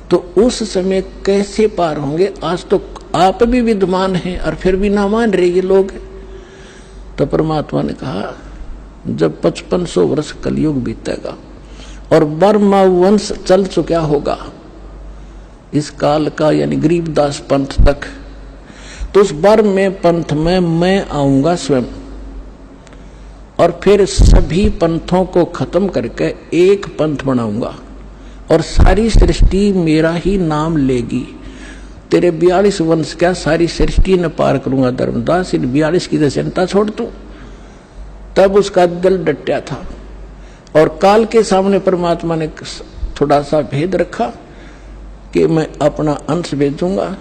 Speaker 1: तो उस समय कैसे पार होंगे? आज तो आप भी विद्वान हैं और फिर भी ना मान रहे ये लोग। तो परमात्मा ने कहा जब 5500 वर्ष कलयुग बीतेगा और 12वां वंश चल चुका होगा इस काल का, यानी गरीबदास पंथ तक, तो उस 12वें पंथ में मैं आऊंगा स्वयं, और फिर सभी पंथों को खत्म करके एक पंथ बनाऊंगा, और सारी सृष्टि मेरा ही नाम लेगी। तेरे 42 वंश क्या सारी सृष्टि न पार करूंगा धर्मदास, इन 42 की चिंता छोड़ तू। तब उसका दिल डटा था। और काल के सामने परमात्मा ने थोड़ा सा भेद रखा कि मैं अपना अंश भेजूंगा।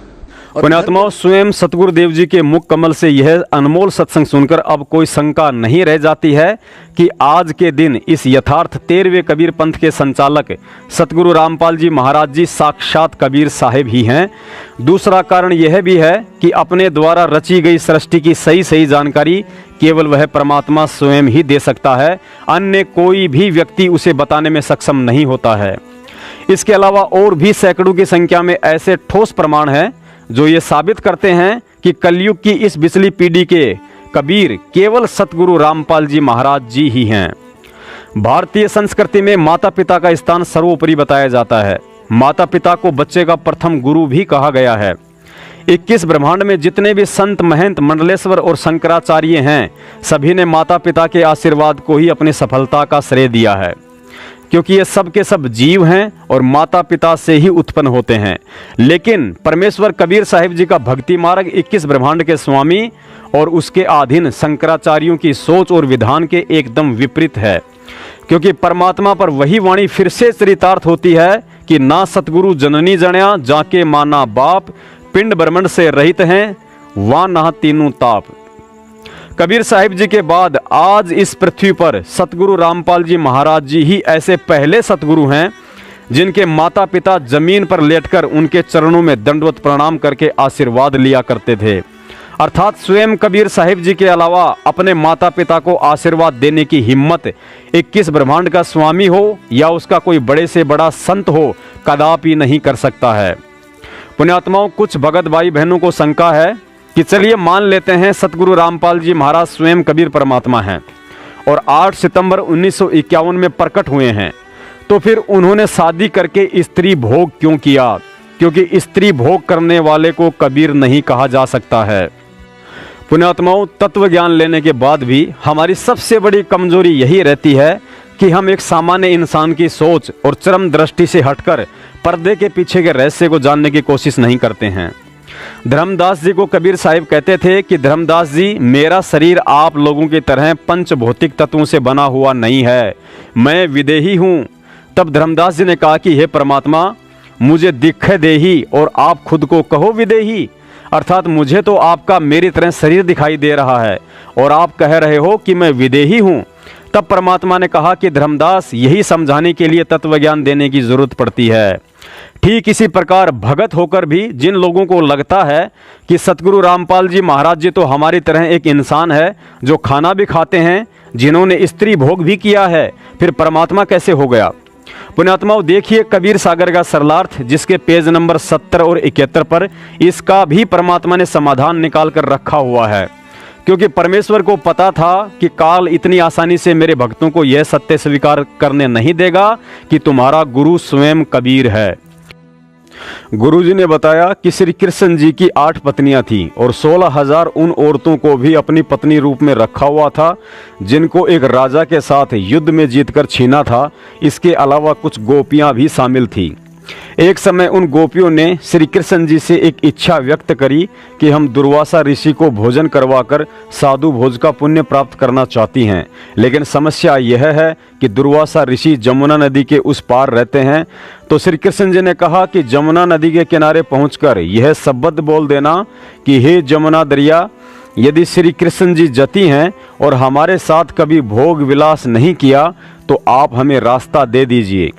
Speaker 3: पुण्यात्माओं, स्वयं सतगुरुदेव जी के मुख कमल से यह अनमोल सत्संग सुनकर अब कोई शंका नहीं रह जाती है कि आज के दिन इस यथार्थ 13वें कबीर पंथ के संचालक सतगुरु रामपाल जी महाराज जी साक्षात कबीर साहिब ही हैं। दूसरा कारण यह भी है कि अपने द्वारा रची गई सृष्टि की सही सही जानकारी केवल वह परमात्मा स्वयं ही दे सकता है, अन्य कोई भी व्यक्ति उसे बताने में सक्षम नहीं होता है। इसके अलावा और भी सैकड़ों की संख्या में ऐसे ठोस प्रमाण हैं जो ये साबित करते हैं कि कलयुग की इस पिछली पीढ़ी के कबीर केवल सतगुरु रामपाल जी महाराज जी ही हैं। भारतीय संस्कृति में माता पिता का स्थान सर्वोपरि बताया जाता है। माता पिता को बच्चे का प्रथम गुरु भी कहा गया है। 21 ब्रह्मांड में जितने भी संत, महंत, मंडलेश्वर और शंकराचार्य हैं, सभी ने माता पिता के आशीर्वाद को ही अपनी सफलता का श्रेय दिया है, क्योंकि ये सब के सब जीव हैं और माता पिता से ही उत्पन्न होते हैं। लेकिन परमेश्वर कबीर साहिब जी का भक्ति मार्ग 21 ब्रह्मांड के स्वामी और उसके अधीन शंकराचार्यों की सोच और विधान के एकदम विपरीत है, क्योंकि परमात्मा पर वही वाणी फिर से चरितार्थ होती है कि ना सतगुरु जननी जण्या जाके माना बाप, पिंड ब्रह्मंड से रहित हैं वहाँ ना तीनों ताप। कबीर साहिब जी के बाद आज इस पृथ्वी पर सतगुरु रामपाल जी महाराज जी ही ऐसे पहले सतगुरु हैं जिनके माता पिता जमीन पर लेटकर उनके चरणों में दंडवत प्रणाम करके आशीर्वाद लिया करते थे। अर्थात स्वयं कबीर साहिब जी के अलावा अपने माता पिता को आशीर्वाद देने की हिम्मत 21 ब्रह्मांड का स्वामी हो या उसका कोई बड़े से बड़ा संत हो कदापि नहीं कर सकता है। पुण्यात्माओं, कुछ भगत भाई बहनों को शंका है कि चलिए मान लेते हैं सतगुरु रामपाल जी महाराज स्वयं कबीर परमात्मा हैं और 8 सितंबर 1951 में प्रकट हुए हैं, तो फिर उन्होंने शादी करके स्त्री भोग क्यों किया? क्योंकि स्त्री भोग करने वाले को कबीर नहीं कहा जा सकता है। पुण्यात्माओं, तत्व ज्ञान लेने के बाद भी हमारी सबसे बड़ी कमजोरी यही रहती है कि हम एक सामान्य इंसान की सोच और चरम दृष्टि से हटकर पर्दे के पीछे के रहस्य को जानने की कोशिश नहीं करते हैं। धर्मदास जी को कबीर साहिब कहते थे कि धर्मदास जी, मेरा शरीर आप लोगों की तरह पंच भौतिक तत्वों से बना हुआ नहीं है, मैं विदेही हूँ। तब धर्मदास जी ने कहा कि हे परमात्मा, मुझे दिखे देही और आप खुद को कहो विदेही, अर्थात मुझे तो आपका मेरी तरह शरीर दिखाई दे रहा है और आप कह रहे हो कि मैं विदेही हूँ। तब परमात्मा ने कहा कि धर्मदास, यही समझाने के लिए तत्व ज्ञान देने की जरूरत पड़ती है। ठीक इसी प्रकार भगत होकर भी जिन लोगों को लगता है कि सतगुरु रामपाल जी महाराज जी तो हमारी तरह एक इंसान है जो खाना भी खाते हैं, जिन्होंने स्त्री भोग भी किया है, फिर परमात्मा कैसे हो गया? पुण्यात्माओं, देखिए कबीर सागर का सरलार्थ, जिसके पेज नंबर 70 और 71 पर इसका भी परमात्मा ने समाधान निकाल कर रखा हुआ है, क्योंकि परमेश्वर को पता था कि काल इतनी आसानी से मेरे भक्तों को यह सत्य स्वीकार करने नहीं देगा कि तुम्हारा गुरु स्वयं कबीर है। गुरुजी ने बताया कि श्री कृष्ण जी की 8 पत्नियां थीं और 16,000 उन औरतों को भी अपनी पत्नी रूप में रखा हुआ था, जिनको एक राजा के साथ युद्ध में जीतकर छीना था। इसके अलावा कुछ गोपियां भी शामिल थीं। एक समय उन गोपियों ने श्री कृष्ण जी से एक इच्छा व्यक्त करी कि हम दुर्वासा ऋषि को भोजन करवाकर साधु भोज का पुण्य प्राप्त करना चाहती हैं, लेकिन समस्या यह है कि दुर्वासा ऋषि जमुना नदी के उस पार रहते हैं। तो श्री कृष्ण जी ने कहा कि जमुना नदी के किनारे पहुंचकर यह शब्द बोल देना कि हे जमुना दरिया, यदि श्री कृष्ण जी जती हैं और हमारे साथ कभी भोग विलास नहीं किया तो आप हमें रास्ता दे दीजिए,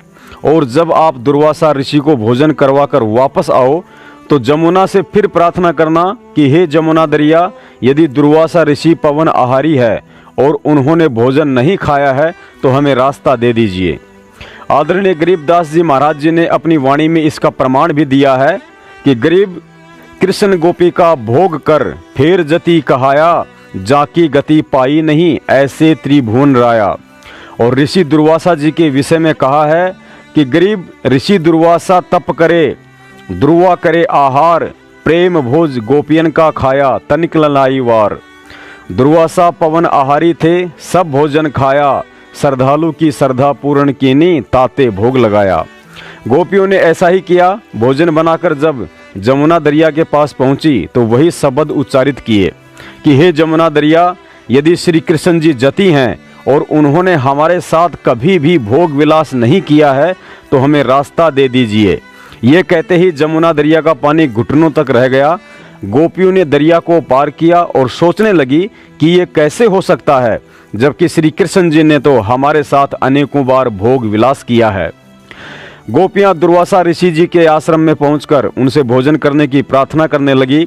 Speaker 3: और जब आप दुर्वासा ऋषि को भोजन करवाकर वापस आओ तो जमुना से फिर प्रार्थना करना कि हे जमुना दरिया, यदि दुर्वासा ऋषि पवन आहारी है और उन्होंने भोजन नहीं खाया है तो हमें रास्ता दे दीजिए। आदरणीय गरीबदास जी महाराज जी ने अपनी वाणी में इसका प्रमाण भी दिया है कि गरीब कृष्ण गोपी का भोग कर फिर जति कहाया, जाकी गति पाई नहीं ऐसे त्रिभुवन राया। और ऋषि दुर्वासा जी के विषय में कहा है कि गरीब ऋषि दुर्वासा तप करे, ध्रुवा करे आहार, प्रेम भोज गोपियन का खाया, तनिक लाई वार। दुर्वासा पवन आहारी थे, सब भोजन खाया, श्रद्धालु की श्रद्धा पूर्ण कीनी, ताते भोग लगाया। गोपियों ने ऐसा ही किया। भोजन बनाकर जब जमुना दरिया के पास पहुंची तो वही शब्द उच्चारित किए कि हे जमुना दरिया, यदि श्री कृष्ण जी जती हैं और उन्होंने हमारे साथ कभी भी भोग विलास नहीं किया है, तो हमें रास्ता दे दीजिए। ये कहते ही जमुना दरिया का पानी घुटनों तक रह गया। गोपियों ने दरिया को पार किया और सोचने लगी कि ये कैसे हो सकता है, जबकि श्री कृष्ण जी ने तो हमारे साथ अनेकों बार भोग विलास किया है। गोपियां दुर्वासा ऋषि जी के आश्रम में पहुंचकर उनसे भोजन करने की प्रार्थना करने लगी,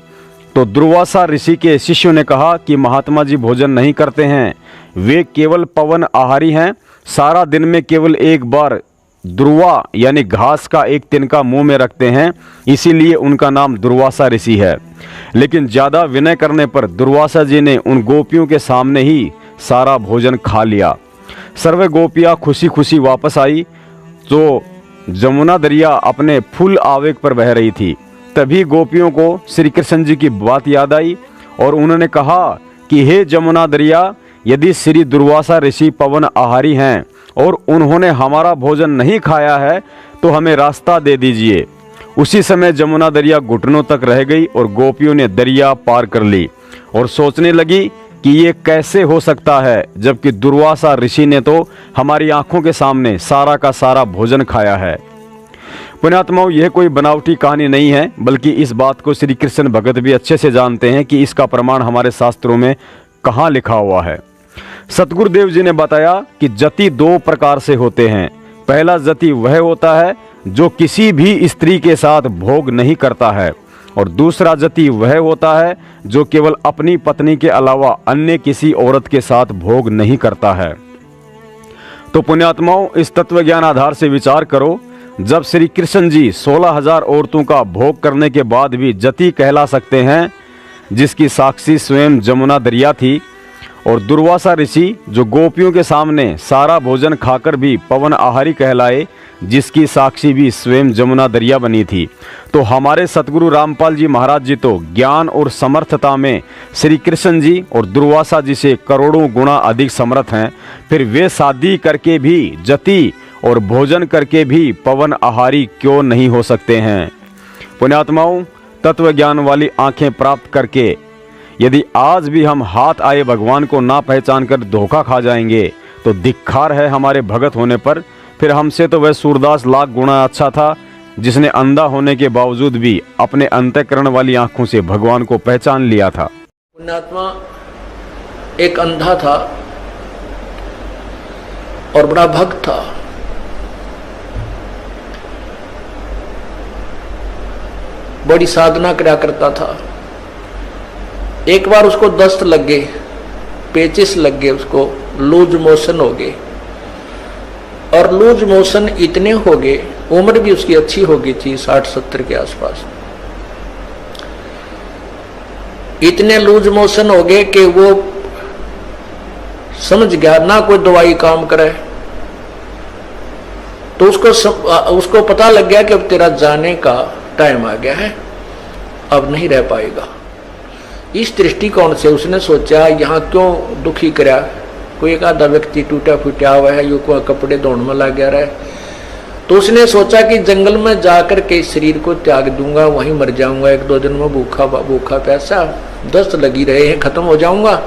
Speaker 3: तो दुर्वासा ऋषि के शिष्यों ने कहा कि महात्मा जी भोजन नहीं करते हैं, वे केवल पवन आहारी हैं। सारा दिन में केवल एक बार दुर्वा यानी घास का एक तिनका मुंह में रखते हैं, इसीलिए उनका नाम दुर्वासा ऋषि है। लेकिन ज़्यादा विनय करने पर दुर्वासा जी ने उन गोपियों के सामने ही सारा भोजन खा लिया। सर्वे गोपियाँ खुशी खुशी वापस आई, तो जमुना दरिया अपने फुल आवेग पर बह रही थी। तभी गोपियों को श्री कृष्ण जी की बात याद आई और उन्होंने कहा कि हे जमुना दरिया, यदि श्री दुर्वासा ऋषि पवन आहारी हैं और उन्होंने हमारा भोजन नहीं खाया है, तो हमें रास्ता दे दीजिए। उसी समय जमुना दरिया घुटनों तक रह गई और गोपियों ने दरिया पार कर ली और सोचने लगी कि ये कैसे हो सकता है, जबकि दुर्वासा ऋषि ने तो हमारी आंखों के सामने सारा का सारा भोजन खाया है। पुण्यात्माओं, यह कोई बनावटी कहानी नहीं है, बल्कि इस बात को श्री कृष्ण भगत भी अच्छे से जानते हैं कि इसका प्रमाण हमारे शास्त्रों में कहाँ लिखा हुआ है। सतगुरुदेव जी ने बताया कि जति दो प्रकार से होते हैं। पहला जति वह होता है जो किसी भी स्त्री के साथ भोग नहीं करता है, और दूसरा जति वह होता है जो केवल अपनी पत्नी के अलावा अन्य किसी औरत के साथ भोग नहीं करता है। तो पुण्यात्माओं, इस तत्व ज्ञान आधार से विचार करो, जब श्री कृष्ण जी 16,000 औरतों का भोग करने के बाद भी जति कहला सकते हैं, जिसकी साक्षी स्वयं जमुना दरिया थी, और दुर्वासा ऋषि जो गोपियों के सामने सारा भोजन खाकर भी पवन आहारी कहलाए, जिसकी साक्षी भी स्वयं जमुना दरिया बनी थी, तो हमारे सतगुरु रामपाल जी महाराज जी तो ज्ञान और समर्थता में श्री कृष्ण जी और दुर्वासा जी से करोड़ों गुना अधिक समर्थ हैं। फिर वे शादी करके भी जति और भोजन करके भी पवन आहारी क्यों नहीं हो सकते हैं। पुण्यात्माओं, तत्व ज्ञान वाली आंखें प्राप्त करके यदि आज भी हम हाथ आए भगवान को ना पहचान कर धोखा खा जाएंगे, तो धिक्कार है हमारे भगत होने पर। फिर हमसे तो वह सूरदास लाख गुना अच्छा था, जिसने अंधा होने के बावजूद भी अपने अंतःकरण वाली आंखों से भगवान को पहचान लिया था।
Speaker 1: पुण्यात्मा एक अंधा था और बड़ा भक्त था। बड़ी साधना किया करता था। एक बार उसको दस्त लग गए, पेचिस लग गए, उसको लूज मोशन हो गए, और लूज मोशन इतने हो गए, उम्र भी उसकी अच्छी हो गई थी 60-70 के आसपास, इतने लूज मोशन हो गए कि वो समझ गया ना कोई दवाई काम करे। तो उसको पता लग गया कि अब तेरा जाने का टाइम आ गया है, अब नहीं रह पाएगा। इस दृष्टिकोण से उसने सोचा यहाँ क्यों दुखी करा, कोई एक आधा व्यक्ति टूटा फूटा हुआ है, यो को कपड़े धोने में लग गया रहा। तो उसने सोचा कि जंगल में जाकर के शरीर को त्याग दूंगा, वहीं मर जाऊंगा, 1-2 दिन में भूखा प्यासा, दस्त लगी रहे हैं, खत्म हो जाऊंगा,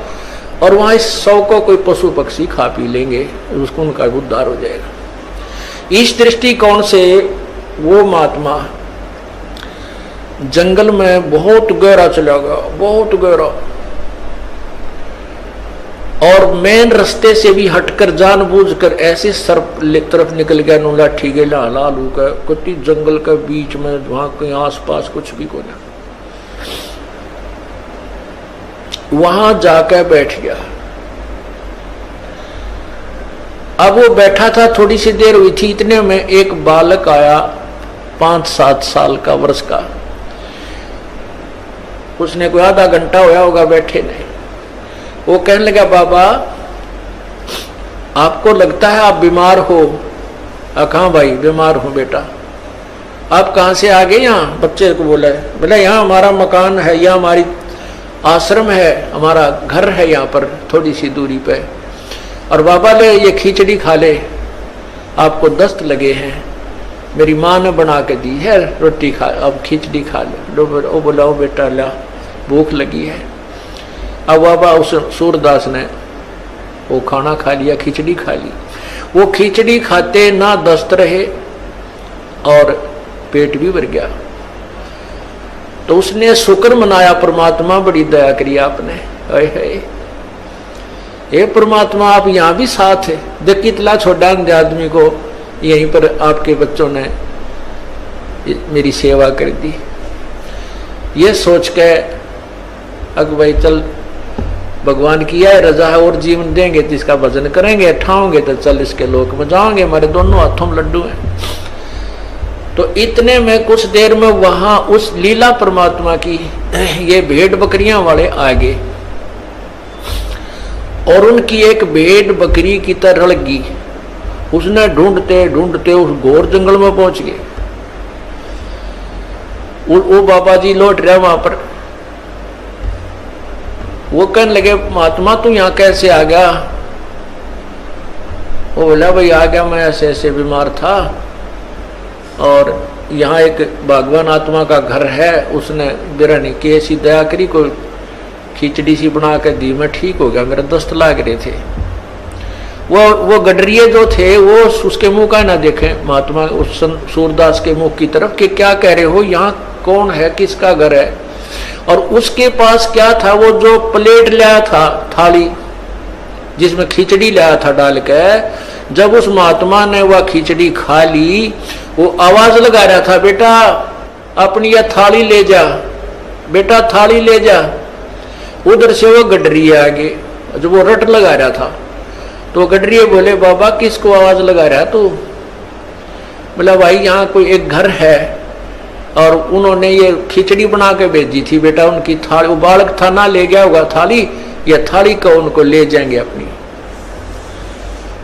Speaker 1: और वहां इस 100 को कोई पशु पक्षी खा पी लेंगे, उसको उनका उद्धार हो जाएगा। इस दृष्टिकोण से वो महात्मा जंगल में बहुत गहरा चला गया, बहुत गहरा, और मेन रास्ते से भी हटकर जानबूझकर ऐसे सर्प तरफ निकल गया, नो लाठी के लालू का कुत्ती जंगल के बीच में, वहां कहीं आसपास कुछ भी को ना, वहां जाकर बैठ गया। अब वो बैठा था, थोड़ी सी देर हुई थी, इतने में एक बालक आया 5-7 साल का, वर्ष का। उसने कोई आधा घंटा होया होगा बैठे ने। वो कहने लगा, बाबा आपको लगता है आप बीमार हो? कहाँ भाई बीमार हूं बेटा। आप कहाँ से आ गए? यहाँ बच्चे को बोला है, बोला यहाँ हमारा मकान है, यहाँ हमारी आश्रम है, हमारा घर है यहाँ पर थोड़ी सी दूरी पे, और बाबा ले ये खिचड़ी खा ले, आपको दस्त लगे हैं, मेरी माँ ने बना के दी है रोटी, खा अब खिचड़ी खा ले। वो बोला, ओ बेटा ला भूख लगी है। अब बाबा उस सूरदास ने वो खाना खा लिया, खिचड़ी खा ली। वो खिचड़ी खाते ना दस्त रहे और पेट भी भर गया। तो उसने शुक्र मनाया, परमात्मा बड़ी दया करी आपने, हे परमात्मा आप यहाँ भी साथ है। देख कितना छोटा आदमी को यहीं पर आपके बच्चों ने मेरी सेवा कर दी। ये सोच के अग भाई चल भगवान की है रजा है और जीवन देंगे तो इसका भजन करेंगे, ठाओगे तो चल इसके लोक में जाओगे, हमारे दोनों हाथों में लड्डू हैं। तो इतने में कुछ देर में वहां उस लीला परमात्मा की ये भेड़ बकरियां वाले आ गए और उनकी एक भेड़ बकरी की तरह लगी। उसने ढूंढते ढूंढते उस घोर जंगल में पहुंच गए। वो बाबा जी लौट रहे वहां पर। वो कहने लगे महात्मा तू यहाँ कैसे आ गया? वो बोला भाई आ गया, मैं ऐसे ऐसे बीमार था और यहाँ एक भगवान आत्मा का घर है, उसने बिरानी की ऐसी दया करी, कोई खिचड़ी सी बना के दी, मैं ठीक हो गया, मेरे दस्त लाग रहे थे। वो गडरिये जो थे वो उसके मुंह का ना देखे महात्मा उस सूरदास के मुंह की तरफ कि क्या कह रहे हो, यहाँ कौन है, किसका घर है। और उसके पास क्या था, वो जो प्लेट लाया था, थाली जिसमें खिचड़ी लाया था डाल के, जब उस महात्मा ने वह खिचड़ी खा ली, वो आवाज लगा रहा था बेटा अपनी यह थाली ले जा, बेटा थाली ले जा। उधर से वो गडरिये आगे, जब वो रट लगा रहा था तो गडरिये बोले बाबा किसको आवाज लगा रहा है तू? बोला भाई यहाँ कोई एक घर है और उन्होंने ये खिचड़ी बना के भेजी थी बेटा, उनकी थाली, वो बालक था ना ले गया होगा थाली, ये थाली को उनको ले जाएंगे अपनी।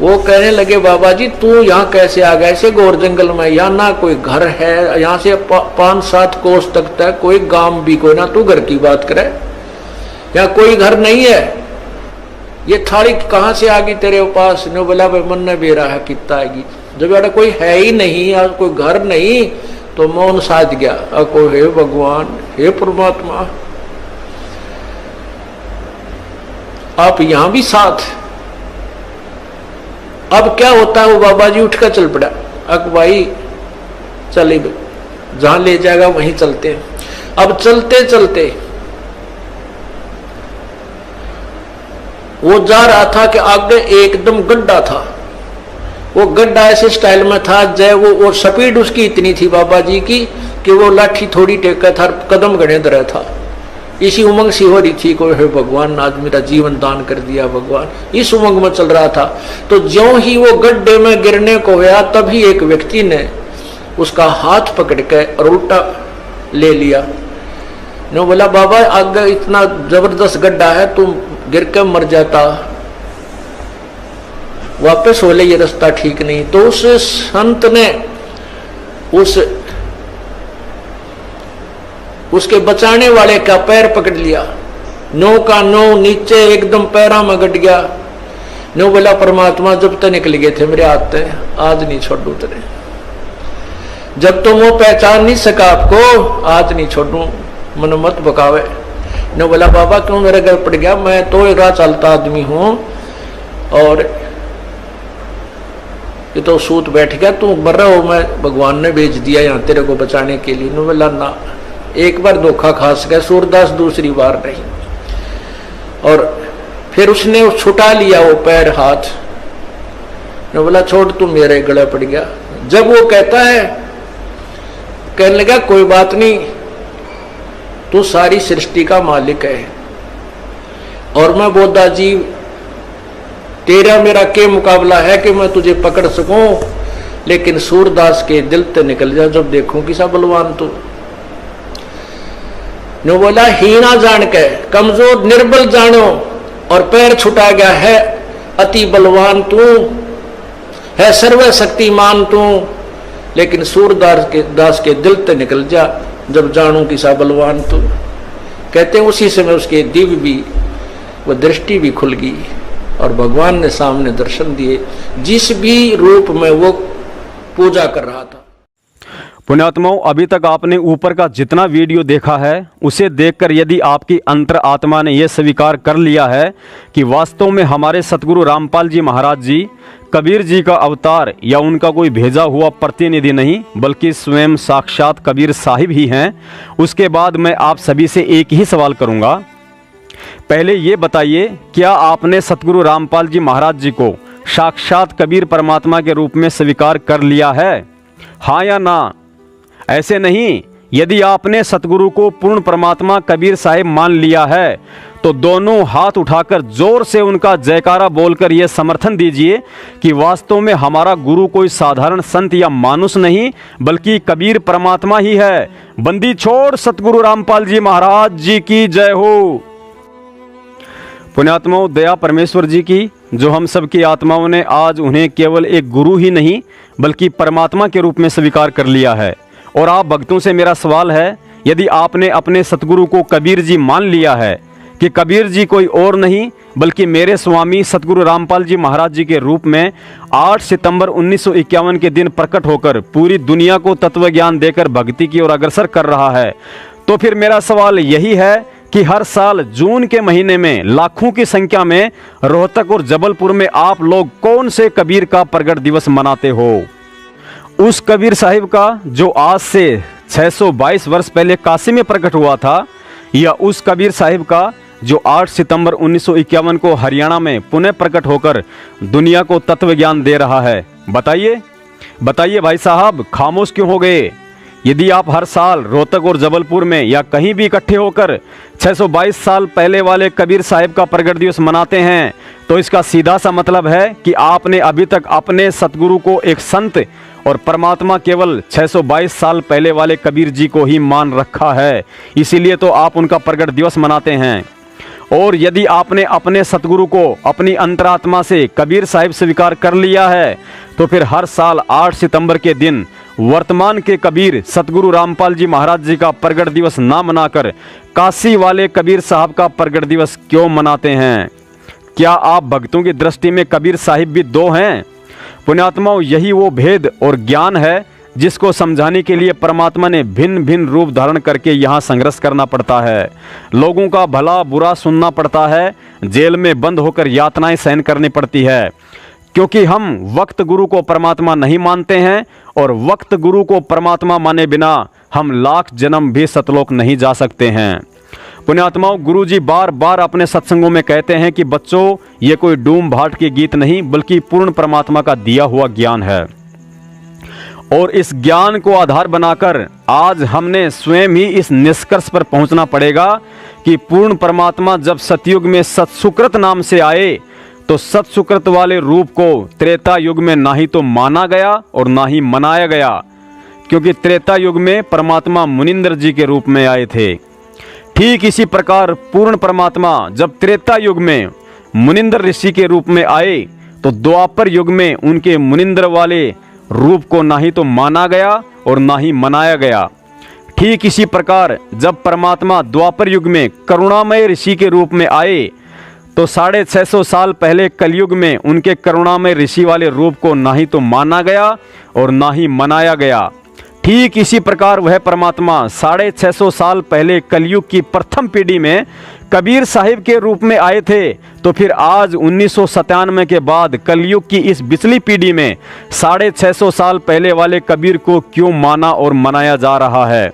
Speaker 1: वो कहने लगे बाबा जी तू यहाँ कैसे आ गया ऐसे घोर जंगल में, यहाँ ना कोई घर है, यहाँ से 5-7 कोस तक है, कोई गांव भी कोई ना, तू घर की बात करे, यहाँ कोई घर नहीं है, ये थाली कहाँ से आ गई तेरे पास? ने बोला भाई मन ने बेरा है कितना आएगी, जब यार कोई है ही नहीं और कोई घर नहीं तो मौन साध गया। को हे भगवान, हे परमात्मा आप यहां भी साथ। अब क्या होता है, वो बाबा जी उठकर चल पड़ा। अक भाई चले जहां ले जाएगा वहीं चलते हैं। अब चलते चलते वो जा रहा था कि आगे एकदम गड्ढा था। वो गड्ढा ऐसे स्टाइल में था जय वो स्पीड उसकी इतनी थी बाबा जी की कि वो लाठी थोड़ी टेका था, कदम गणे दर था। इसी उमंग सी हो रही थी, कोई है भगवान आज मेरा जीवन दान कर दिया भगवान, इस उमंग में चल रहा था। तो ज्यों ही वो गड्ढे में गिरने को गया तभी एक व्यक्ति ने उसका हाथ पकड़ के और उल्टा ले लिया। ने बोला बाबा आगे इतना जबरदस्त गड्ढा है, तुम गिर के मर जाता, वापस हो ले, ये रास्ता ठीक नहीं। तो उस संत ने उसके बचाने वाले का पैर पकड़ लिया, नो का नो नीचे एकदम पैरा में गट गया। नो बोला परमात्मा जब तक निकल गए थे मेरे हाथ से, आज नहीं छोड़ू तेरे, जब तुम वो पहचान नहीं सका आपको आज नहीं छोड़ू, मन मत बकावे। नो बोला बाबा क्यों मेरे घर पड़ गया, मैं तो एक राह चलता आदमी हूं और ये तो सूत बैठ गया, तू मर रहा हो, मैं भगवान ने भेज दिया यहाँ तेरे को बचाने के लिए। नो बोला ना, एक बार धोखा खा सका सूरदास, दूसरी बार नहीं। और फिर उसने छुटा लिया वो पैर हाथ। नो बोला छोड़ तू मेरे गले पड़ गया। जब वो कहता है, कहने लगा कोई बात नहीं, तू सारी सृष्टि का मालिक है और मैं बोधा जीव, तेरा मेरा के मुकाबला है कि मैं तुझे पकड़ सकूं, लेकिन सूरदास के दिल ते निकल जा जब देखूं किसा बलवान तू। नो बोला हीना जान के कमजोर निर्बल जानो और पैर छुटा गया है, अति बलवान तू है, सर्वशक्तिमान तू, लेकिन सूरदास के दिल ते निकल जा जब जानू किसा बलवान तू। कहते हैं उसी समय उसके दिव्य भी वो दृष्टि भी खुल गई और भगवान ने सामने दर्शन दिए जिस भी रूप में वो पूजा कर रहा था।
Speaker 3: पुण्यात्माओं, अभी तक आपने ऊपर का जितना वीडियो देखा है उसे देखकर यदि आपकी अंतर आत्मा ने यह स्वीकार कर लिया है कि वास्तव में हमारे सतगुरु रामपाल जी महाराज जी कबीर जी का अवतार या उनका कोई भेजा हुआ प्रतिनिधि नहीं बल्कि स्वयं साक्षात कबीर साहिब ही हैं, उसके बाद मैं आप सभी से एक ही सवाल करूंगा। पहले ये बताइए, क्या आपने सतगुरु रामपाल जी महाराज जी को साक्षात कबीर परमात्मा के रूप में स्वीकार कर लिया है? हाँ या ना? ऐसे नहीं, यदि आपने सतगुरु को पूर्ण परमात्मा कबीर साहिब मान लिया है तो दोनों हाथ उठाकर जोर से उनका जयकारा बोलकर यह समर्थन दीजिए कि वास्तव में हमारा गुरु कोई साधारण संत या मानुष नहीं बल्कि कबीर परमात्मा ही है। बंदी छोड़ सतगुरु रामपाल जी महाराज जी की जय हो। पुण्यात्माओं, दया परमेश्वर जी की, जो हम सब की आत्माओं ने आज उन्हें केवल एक गुरु ही नहीं बल्कि परमात्मा के रूप में स्वीकार कर लिया है। और आप भक्तों से मेरा सवाल है, यदि आपने अपने सतगुरु को कबीर जी मान लिया है कि कबीर जी कोई और नहीं बल्कि मेरे स्वामी सतगुरु रामपाल जी महाराज जी के रूप में 8 सितंबर 1951 के दिन प्रकट होकर पूरी दुनिया को तत्व ज्ञान देकर भक्ति की ओर अग्रसर कर रहा है, तो फिर मेरा सवाल यही है कि हर साल जून के महीने में लाखों की संख्या में रोहतक और जबलपुर में आप लोग कौन से कबीर का प्रगट दिवस मनाते हो? उस कबीर साहिब का जो आज से 622 वर्ष पहले काशी में प्रकट हुआ था, या उस कबीर साहिब का जो 8 सितंबर 1951 को हरियाणा में पुनः प्रकट होकर दुनिया को तत्व ज्ञान दे रहा है? बताइए बताइए भाई साहब, खामोश क्यों हो गए? यदि आप हर साल रोहतक और जबलपुर में या कहीं भी इकट्ठे होकर 622 साल पहले वाले कबीर साहिब का प्रगट दिवस मनाते हैं तो इसका सीधा सा मतलब है कि आपने अभी तक अपने सतगुरु को एक संत और परमात्मा केवल 622 साल पहले वाले कबीर जी को ही मान रखा है, इसीलिए तो आप उनका प्रगट दिवस मनाते हैं। और यदि आपने अपने सतगुरु को अपनी अंतरात्मा से कबीर साहिब स्वीकार कर लिया है तो फिर हर साल 8 सितंबर के दिन वर्तमान के कबीर सतगुरु रामपाल जी महाराज जी का प्रगट दिवस ना मनाकर काशी वाले कबीर साहब का प्रगट दिवस क्यों मनाते हैं? क्या आप भक्तों की दृष्टि में कबीर साहिब भी दो हैं? पुण्यात्माओं, यही वो भेद और ज्ञान है जिसको समझाने के लिए परमात्मा ने भिन्न भिन्न रूप धारण करके यहाँ संघर्ष करना पड़ता है, लोगों का भला बुरा सुनना पड़ता है, जेल में बंद होकर यातनाएं सहन करनी पड़ती है, क्योंकि हम वक्त गुरु को परमात्मा नहीं मानते हैं और वक्त गुरु को परमात्मा माने बिना हम लाख जन्म भी सतलोक नहीं जा सकते हैं। पुण्यात्माओं, गुरु जी बार बार अपने सत्संगों में कहते हैं कि बच्चों, ये कोई डूम भाट के गीत नहीं बल्कि पूर्ण परमात्मा का दिया हुआ ज्ञान है। और इस ज्ञान को आधार बनाकर आज हमने स्वयं ही इस निष्कर्ष पर पहुंचना पड़ेगा कि पूर्ण परमात्मा जब सतयुग में सत्सुकृत नाम से आए तो सत्सुकृत वाले रूप को त्रेता युग में ना ही तो माना गया और ना ही मनाया गया, क्योंकि त्रेता युग में परमात्मा मुनिंद्र जी के रूप में आए थे। ठीक इसी प्रकार पूर्ण परमात्मा जब त्रेता युग में मुनिंद्र ऋषि के रूप में आए तो द्वापर युग में उनके मुनिंद्र वाले रूप को ना ही तो माना गया और ना ही मनाया गया। ठीक इसी प्रकार जब परमात्मा द्वापर युग में करुणामय ऋषि के रूप में आए तो 650 साल पहले कलयुग में उनके करुणामय ऋषि वाले रूप को ना ही तो माना गया और ना ही मनाया गया। ठीक इसी प्रकार वह परमात्मा 650 साल पहले कलयुग की प्रथम पीढ़ी में कबीर साहिब के रूप में आए थे, तो फिर आज 1997 के बाद कलयुग की इस बिचली पीढ़ी में 650 साल पहले वाले कबीर को क्यों माना और मनाया जा रहा है?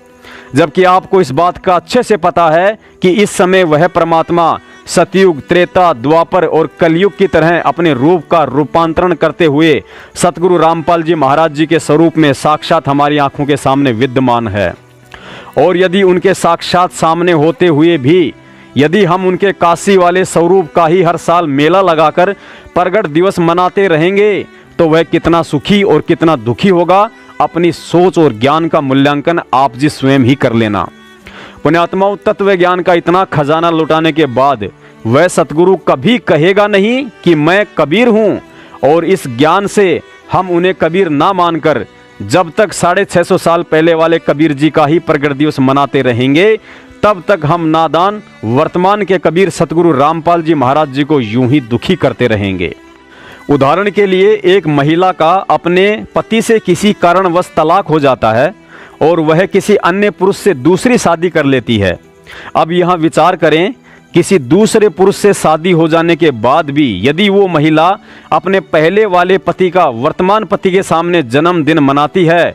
Speaker 3: जबकि आपको इस बात का अच्छे से पता है कि इस समय वह परमात्मा सतयुग, त्रेता, द्वापर और कलयुग की तरह अपने रूप का रूपांतरण करते हुए सतगुरु रामपाल जी महाराज जी के स्वरूप में साक्षात हमारी आंखों के सामने विद्यमान है। और यदि उनके साक्षात सामने होते हुए भी यदि हम उनके काशी वाले स्वरूप का ही हर साल मेला लगाकर प्रगट दिवस मनाते रहेंगे तो वह कितना सुखी और कितना दुखी होगा, अपनी सोच और ज्ञान का मूल्यांकन आप जी स्वयं ही कर लेना। पुण्यात्माओं, तत्व ज्ञान का इतना खजाना लुटाने के बाद वह सतगुरु कभी कहेगा नहीं कि मैं कबीर हूं, और इस ज्ञान से हम उन्हें कबीर ना मानकर जब तक 650 साल पहले वाले कबीर जी का ही प्रगट दिवस मनाते रहेंगे तब तक हम नादान वर्तमान के कबीर सतगुरु रामपाल जी महाराज जी को यूं ही दुखी करते रहेंगे। उदाहरण के लिए, एक महिला का अपने पति से किसी कारणवश तलाक हो जाता है और वह किसी अन्य पुरुष से दूसरी शादी कर लेती है। अब यहाँ विचार करें, किसी दूसरे पुरुष से शादी हो जाने के बाद भी यदि वो महिला अपने पहले वाले पति का वर्तमान पति के सामने जन्मदिन मनाती है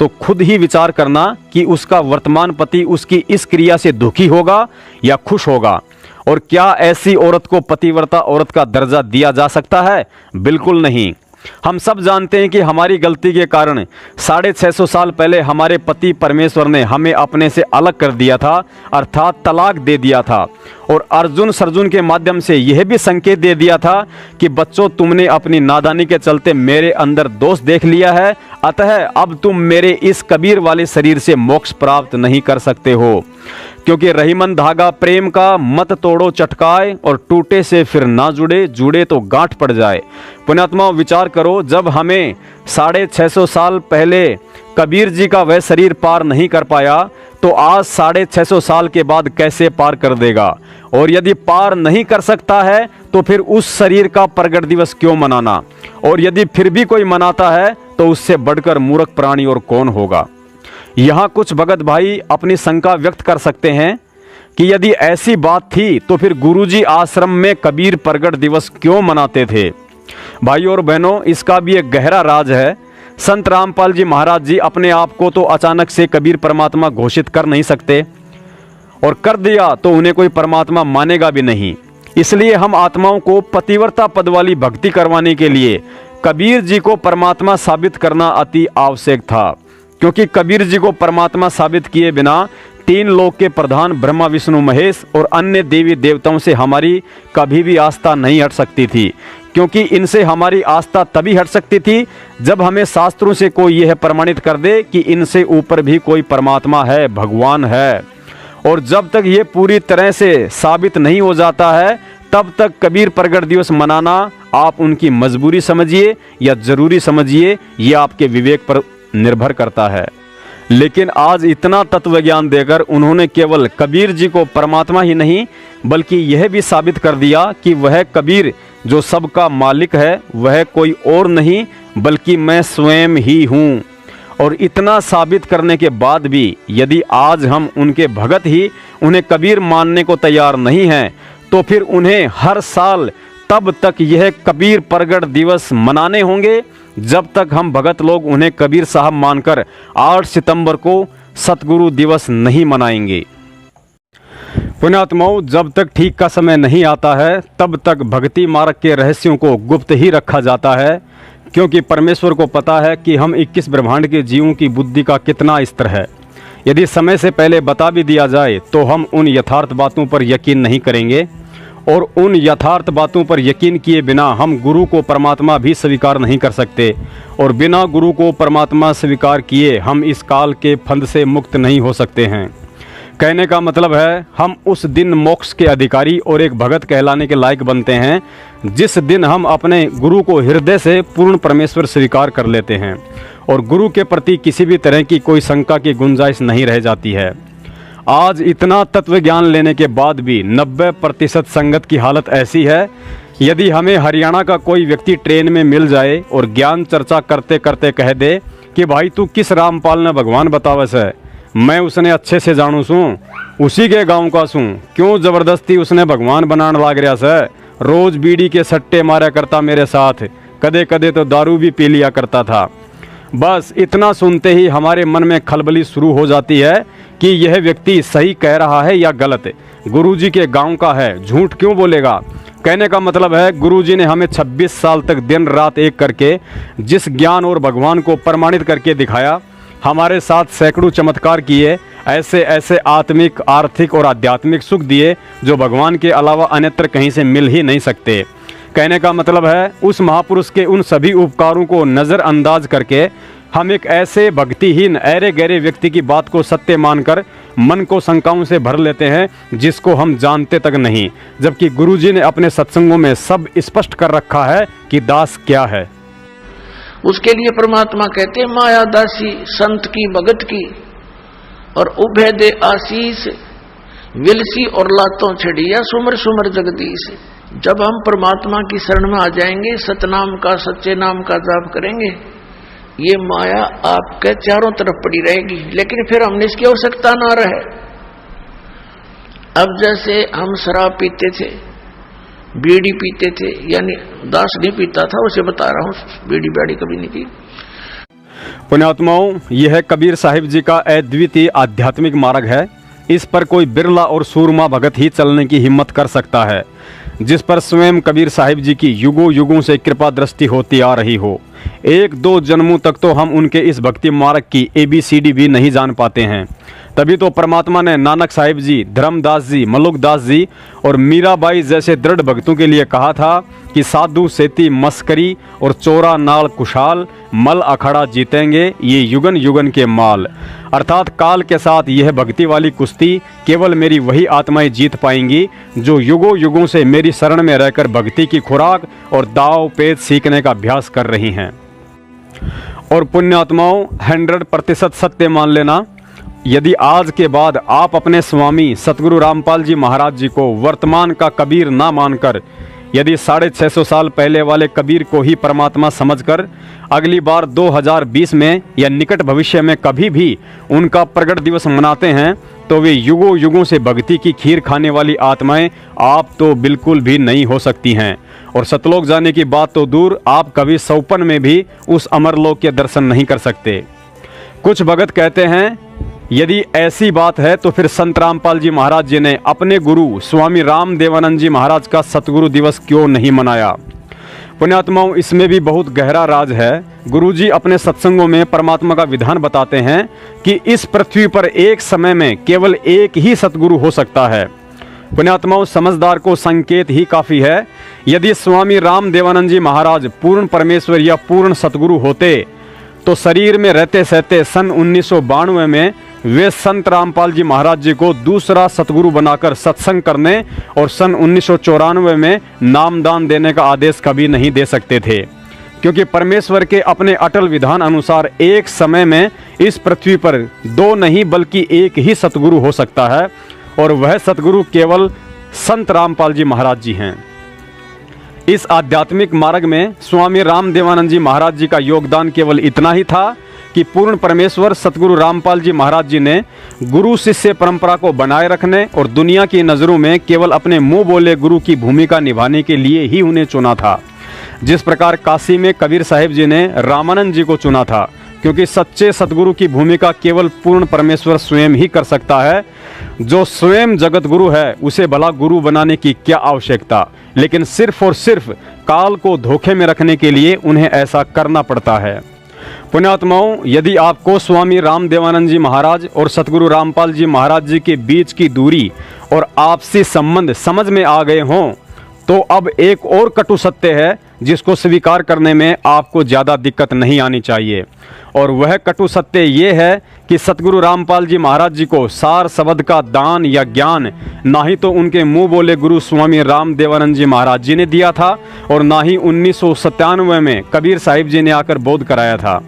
Speaker 3: तो खुद ही विचार करना कि उसका वर्तमान पति उसकी इस क्रिया से दुखी होगा या खुश होगा। और क्या ऐसी औरत को पतिव्रता औरत का दर्जा दिया जा सकता है? बिल्कुल नहीं। हम सब जानते हैं कि हमारी गलती के कारण 650 साल पहले हमारे पति परमेश्वर ने हमें अपने से अलग कर दिया था, अर्थात तलाक दे दिया था। और अर्जुन सर्जुन के माध्यम से यह भी संकेत दे दिया था कि बच्चों, तुमने अपनी नादानी के चलते मेरे अंदर दोष देख लिया है, अतः अब तुम मेरे इस कबीर वाले शरीर से मोक्ष प्राप्त नहीं कर सकते हो। क्योंकि रहीमन धागा प्रेम का मत तोड़ो चटकाए, और टूटे से फिर ना जुड़े, जुड़े तो गांठ पड़ जाए। पुण्यात्माओं, विचार करो, जब हमें 650 साल पहले कबीर जी का वह शरीर पार नहीं कर पाया तो आज 650 साल के बाद कैसे पार कर देगा? और यदि पार नहीं कर सकता है तो फिर उस शरीर का प्रगट दिवस क्यों मनाना? और यदि फिर भी कोई मनाता है तो उससे बढ़कर मूर्ख प्राणी और कौन होगा? यहाँ कुछ भगत भाई अपनी शंका व्यक्त कर सकते हैं कि यदि ऐसी बात थी तो फिर गुरुजी आश्रम में कबीर प्रगट दिवस क्यों मनाते थे? भाइयों और बहनों, इसका भी एक गहरा राज है। संत रामपाल जी महाराज जी अपने आप को तो अचानक से कबीर परमात्मा घोषित कर नहीं सकते, और कर दिया तो उन्हें कोई परमात्मा मानेगा भी नहीं। इसलिए हम आत्माओं को पतिव्रता पद वाली भक्ति करवाने के लिए कबीर जी को परमात्मा साबित करना अति आवश्यक था। क्योंकि कबीर जी को परमात्मा साबित किए बिना 3 लोक के प्रधान ब्रह्मा विष्णु महेश और अन्य देवी देवताओं से हमारी कभी भी आस्था नहीं हट सकती थी। क्योंकि इनसे हमारी आस्था तभी हट सकती थी जब हमें शास्त्रों से कोई यह प्रमाणित कर दे कि इनसे ऊपर भी कोई परमात्मा है, भगवान है। और जब तक ये पूरी तरह से साबित नहीं हो जाता है तब तक कबीर प्रगट दिवस मनाना आप उनकी मजबूरी समझिए या जरूरी समझिए, ये आपके विवेक पर निर्भर करता है। लेकिन आज इतना तत्व ज्ञान देकर उन्होंने केवल कबीर जी को परमात्मा ही नहीं बल्कि यह भी साबित कर दिया कि वह कबीर जो सबका मालिक है वह कोई और नहीं बल्कि मैं स्वयं ही हूँ। और इतना साबित करने के बाद भी यदि आज हम उनके भगत ही उन्हें कबीर मानने को तैयार नहीं हैं तो फिर उन्हें हर साल तब तक यह कबीर प्रगट दिवस मनाने होंगे जब तक हम भगत लोग उन्हें कबीर साहब मानकर 8 सितंबर को सतगुरु दिवस नहीं मनाएंगे। पुण्यात्माओं, जब तक ठीक का समय नहीं आता है तब तक भक्ति मार्ग के रहस्यों को गुप्त ही रखा जाता है। क्योंकि परमेश्वर को पता है कि हम 21 ब्रह्मांड के जीवों की बुद्धि का कितना स्तर है। यदि समय से पहले बता भी दिया जाए तो हम उन यथार्थ बातों पर यकीन नहीं करेंगे, और उन यथार्थ बातों पर यकीन किए बिना हम गुरु को परमात्मा भी स्वीकार नहीं कर सकते, और बिना गुरु को परमात्मा स्वीकार किए हम इस काल के फंद से मुक्त नहीं हो सकते हैं। कहने का मतलब है हम उस दिन मोक्ष के अधिकारी और एक भगत कहलाने के लायक बनते हैं जिस दिन हम अपने गुरु को हृदय से पूर्ण परमेश्वर स्वीकार कर लेते हैं और गुरु के प्रति किसी भी तरह की कोई शंका की गुंजाइश नहीं रह जाती है। आज इतना तत्व ज्ञान लेने के बाद भी 90% संगत की हालत ऐसी है। यदि हमें हरियाणा का कोई व्यक्ति ट्रेन में मिल जाए और ज्ञान चर्चा करते करते कह दे कि भाई तू किस रामपाल ने भगवान बतावस है, मैं उसने अच्छे से जानू सूँ, उसी के गांव का सूँ, क्यों ज़बरदस्ती उसने भगवान बनाने लाग रहा से, रोज़ बीड़ी के सट्टे मारा करता मेरे साथ, कदे कदे तो दारू भी पी लिया करता था। बस इतना सुनते ही हमारे मन में खलबली शुरू हो जाती है कि यह व्यक्ति सही कह रहा है या गलत, गुरुजी के गांव का है, झूठ क्यों बोलेगा। कहने का मतलब है गुरुजी ने हमें 26 साल तक दिन रात एक करके जिस ज्ञान और भगवान को प्रमाणित करके दिखाया, हमारे साथ सैकड़ों चमत्कार किए, ऐसे ऐसे आत्मिक, आर्थिक और आध्यात्मिक सुख दिए जो भगवान के अलावा अन्यत्र कहीं से मिल ही नहीं सकते। कहने का मतलब है उस महापुरुष के उन सभी उपकारों को नज़रअंदाज करके हम एक ऐसे भक्तिहीन ऐरे गहरे व्यक्ति की बात को सत्य मानकर मन को शंकाओं से भर लेते हैं जिसको हम जानते तक नहीं, जबकि गुरुजी ने अपने सत्संगों में सब स्पष्ट कर रखा है कि दास क्या है।
Speaker 1: उसके लिए परमात्मा कहते माया दासी संत की भगत की, और उभय दे आशीष विलसी और लातों छड़िया सुमर सुमर जगदीश। जब हम परमात्मा की शरण में आ जाएंगे, सतनाम का, सच्चे नाम का जाप करेंगे, ये माया आपके चारों तरफ पड़ी रहेगी, लेकिन फिर हमने इसकी आवश्यकता ना रहे। अब जैसे हम शराब पीते थे, बीड़ी पीते थे, यानी दास नहीं पीता था, उसे बता रहा हूं, बीड़ी बाड़ी कभी नहीं पी।
Speaker 3: पुण्यात्माओं, यह कबीर साहिब जी का अद्वितीय आध्यात्मिक मार्ग है। इस पर कोई बिरला और सूरमा भगत ही चलने की हिम्मत कर सकता है, जिस पर स्वयं कबीर साहिब जी की युगों युगों से कृपा दृष्टि होती आ रही हो। 1-2 जन्मों तक तो हम उनके इस भक्ति मार्ग की ABCD भी नहीं जान पाते हैं। तभी तो परमात्मा ने नानक साहिब जी, धर्मदास जी, मलुकदास जी और मीराबाई जैसे दृढ़ भक्तों के लिए कहा था कि साधु सेती मस्करी और चोरा नाल कुशाल, मल अखाड़ा जीतेंगे ये युगन युगन के माल। अर्थात काल के साथ यह भक्ति वाली कुश्ती केवल मेरी वही आत्माएं जीत पाएंगी जो युगों युगों से मेरी शरण में रहकर भक्ति की खुराक और दाव पेच सीखने का अभ्यास कर रही हैं। और पुण्यात्माओं, 100% सत्य मान लेना, यदि आज के बाद आप अपने स्वामी सतगुरु रामपाल जी महाराज जी को वर्तमान का कबीर ना मानकर, यदि 650 साल पहले वाले कबीर को ही परमात्मा समझकर अगली बार 2020 में या निकट भविष्य में कभी भी उनका प्रगट दिवस मनाते हैं, तो वे युगों युगों से भक्ति की खीर खाने वाली आत्माएं आप तो बिल्कुल भी नहीं हो सकती हैं। और सतलोक जाने की बात तो दूर, आप कभी सौपन में भी उस अमरलोक के दर्शन नहीं कर सकते। कुछ भगत कहते हैं, यदि ऐसी बात है तो फिर संत रामपाल जी महाराज जी ने अपने गुरु स्वामी राम देवानंद जी महाराज का सतगुरु दिवस क्यों नहीं मनाया। पुण्यात्माओं, इसमें भी बहुत गहरा राज है। गुरुजी अपने सत्संगों में परमात्मा का विधान बताते हैं कि इस पृथ्वी पर एक समय में केवल एक ही सतगुरु हो सकता है। पुण्यात्माओं, समझदार को संकेत ही काफी है। यदि स्वामी राम देवानंद जी महाराज पूर्ण परमेश्वर या पूर्ण सतगुरु होते तो शरीर में रहते सहते सन 1992 में वे संत रामपाल जी महाराज जी को दूसरा सतगुरु बनाकर सत्संग करने और सन 1994 में नामदान देने का आदेश कभी नहीं दे सकते थे, क्योंकि परमेश्वर के अपने अटल विधान अनुसार एक समय में इस पृथ्वी पर 2 नहीं बल्कि एक ही सतगुरु हो सकता है, और वह सतगुरु केवल संत रामपाल जी महाराज जी हैं। इस आध्यात्मिक मार्ग में स्वामी राम देवानंद जी महाराज जी का योगदान केवल इतना ही था कि पूर्ण परमेश्वर सतगुरु रामपाल जी महाराज जी ने गुरु शिष्य परंपरा को बनाए रखने और दुनिया की नज़रों में केवल अपने मुंह बोले गुरु की भूमिका निभाने के लिए ही उन्हें चुना था। जिस प्रकार काशी में कबीर साहिब जी ने रामानंद जी को चुना था, क्योंकि सच्चे सतगुरु की भूमिका केवल पूर्ण परमेश्वर स्वयं ही कर सकता है। जो स्वयं जगत गुरु है उसे भला गुरु बनाने की क्या आवश्यकता, लेकिन सिर्फ और सिर्फ काल को धोखे में रखने के लिए उन्हें ऐसा करना पड़ता है। पुण्यात्माओं, यदि आपको स्वामी राम देवानंद जी महाराज और सतगुरु रामपाल जी महाराज जी के बीच की दूरी और आपसी संबंध समझ में आ गए हों, तो अब एक और कटु सत्य है जिसको स्वीकार करने में आपको ज़्यादा दिक्कत नहीं आनी चाहिए। और वह कटु सत्य ये है कि सतगुरु रामपाल जी महाराज जी को सार शब्द का दान या ज्ञान ना ही तो उनके मुंह बोले गुरु स्वामी राम देवानंद जी महाराज जी ने दिया था, और ना ही 1997 में कबीर साहिब जी ने आकर बोध कराया था।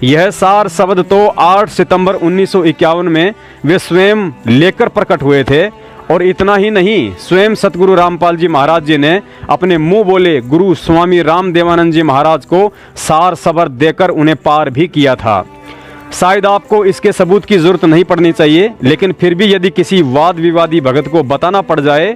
Speaker 3: यह सार शब्द तो 8 सितंबर 1951 में वे स्वयं लेकर प्रकट हुए थे। और इतना ही नहीं, स्वयं सतगुरु रामपाल जी महाराज जी ने अपने मुंह बोले गुरु स्वामी राम देवानंद जी महाराज को सार शब्द देकर उन्हें पार भी किया था। शायद आपको इसके सबूत की जरूरत नहीं पड़नी चाहिए, लेकिन फिर भी यदि किसी वाद विवादी भगत को बताना पड़ जाए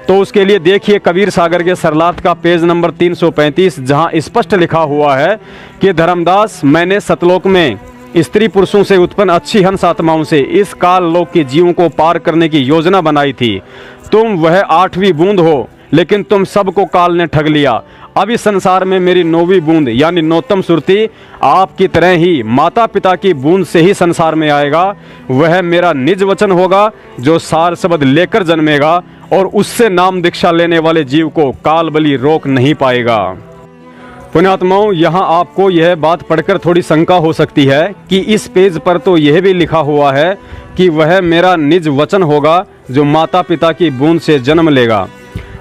Speaker 3: तो उसके लिए देखिए कबीर सागर के सरलार्थ का पेज नंबर 335, जहां स्पष्ट लिखा हुआ है कि धर्मदास, मैंने सतलोक में स्त्री पुरुषों से उत्पन्न अच्छी हंस आत्माओं से इस काल लोक के जीवों को पार करने की योजना बनाई थी। तुम वह 8वीं बूंद हो, लेकिन तुम सबको काल ने ठग लिया। अब इस संसार में मेरी 9वीं बूंद यानी नौतम सुरती आपकी तरह ही माता पिता की बूंद से ही संसार में आएगा। वह मेरा निज वचन होगा जो सार शब्द लेकर जन्मेगा, और उससे नाम दीक्षा लेने वाले जीव को काल बलि रोक नहीं पाएगा। पुण्यात्माओं, यहाँ आपको यह बात पढ़कर थोड़ी शंका हो सकती है कि इस पेज पर तो यह भी लिखा हुआ है कि वह मेरा निज वचन होगा जो माता पिता की बूंद से जन्म लेगा।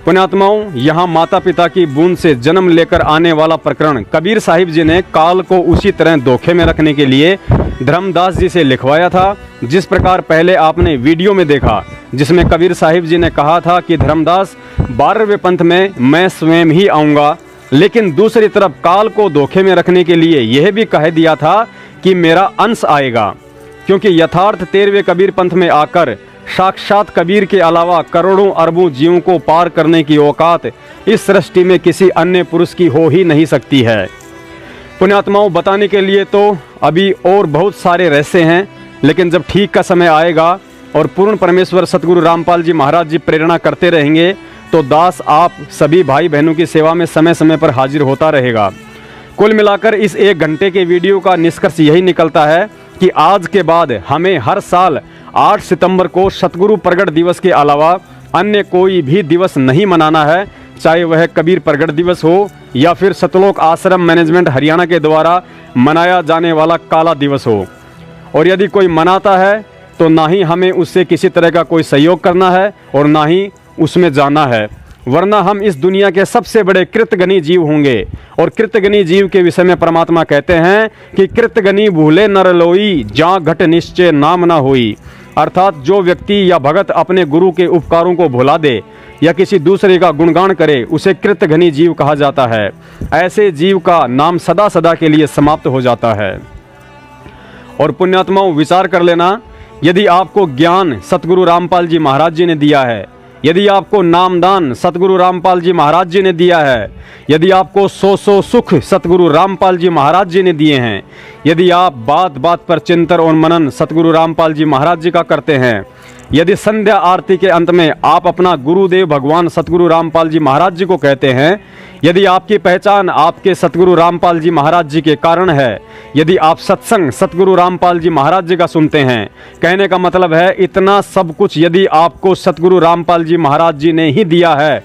Speaker 3: पुण्यात्माओं, यहाँ माता पिता की बूंद से जन्म लेकर आने वाला प्रकरण कबीर साहिब जी ने काल को उसी तरह धोखे में रखने के लिए धर्मदास जी से लिखवाया था, जिस प्रकार पहले आपने वीडियो में देखा, जिसमें कबीर साहिब जी ने कहा था कि धर्मदास, 12वें पंथ में मैं स्वयं ही आऊँगा, लेकिन दूसरी तरफ काल को धोखे में रखने के लिए यह भी कह दिया था कि मेरा अंश आएगा, क्योंकि यथार्थ 13वें कबीर पंथ में आकर साक्षात कबीर के अलावा करोड़ों अरबों जीवों को पार करने की औकात इस सृष्टि में किसी अन्य पुरुष की हो ही नहीं सकती है। पुण्यात्माओं, बताने के लिए तो अभी और बहुत सारे रहस्य हैं, लेकिन जब ठीक का समय आएगा और पूर्ण परमेश्वर सतगुरु रामपाल जी महाराज जी प्रेरणा करते रहेंगे तो दास आप सभी भाई बहनों की सेवा में समय समय पर हाजिर होता रहेगा। कुल मिलाकर इस 1 घंटे के वीडियो का निष्कर्ष यही निकलता है कि आज के बाद हमें हर साल 8 सितंबर को सतगुरु प्रगट दिवस के अलावा अन्य कोई भी दिवस नहीं मनाना है, चाहे वह कबीर प्रगट दिवस हो या फिर सतलोक आश्रम मैनेजमेंट हरियाणा के द्वारा मनाया जाने वाला काला दिवस हो। और यदि कोई मनाता है तो ना ही हमें उससे किसी तरह का कोई सहयोग करना है और ना ही उसमें जाना है, वरना हम इस दुनिया के सबसे बड़े कृतघ्नी जीव होंगे। और कृतघ्नी जीव के विषय में परमात्मा कहते हैं कि कृतघ्नी भूले नर लोई, जा घट निश्चय नाम ना होई। अर्थात जो व्यक्ति या भगत अपने गुरु के उपकारों को भुला दे या किसी दूसरे का गुणगान करे उसे कृतघ्नी जीव कहा जाता है। ऐसे जीव का नाम सदा सदा के लिए समाप्त हो जाता है। और पुण्यात्माओं, विचार कर लेना, यदि आपको ज्ञान सतगुरु रामपाल जी महाराज जी ने दिया है, यदि आपको नामदान सतगुरु रामपाल जी महाराज जी ने दिया है, यदि आपको 100 सुख सतगुरु रामपाल जी महाराज जी ने दिए हैं, यदि आप बात बात पर चिंतन और मनन सतगुरु रामपाल जी महाराज जी का करते हैं, यदि संध्या आरती के अंत में आप अपना गुरुदेव भगवान सतगुरु रामपाल जी महाराज जी को कहते हैं, यदि आपकी पहचान आपके सतगुरु रामपाल जी महाराज जी के कारण है, यदि आप सत्संग सतगुरु रामपाल जी महाराज जी का सुनते हैं, कहने का मतलब है इतना सब कुछ यदि आपको सतगुरु रामपाल जी महाराज जी ने ही दिया है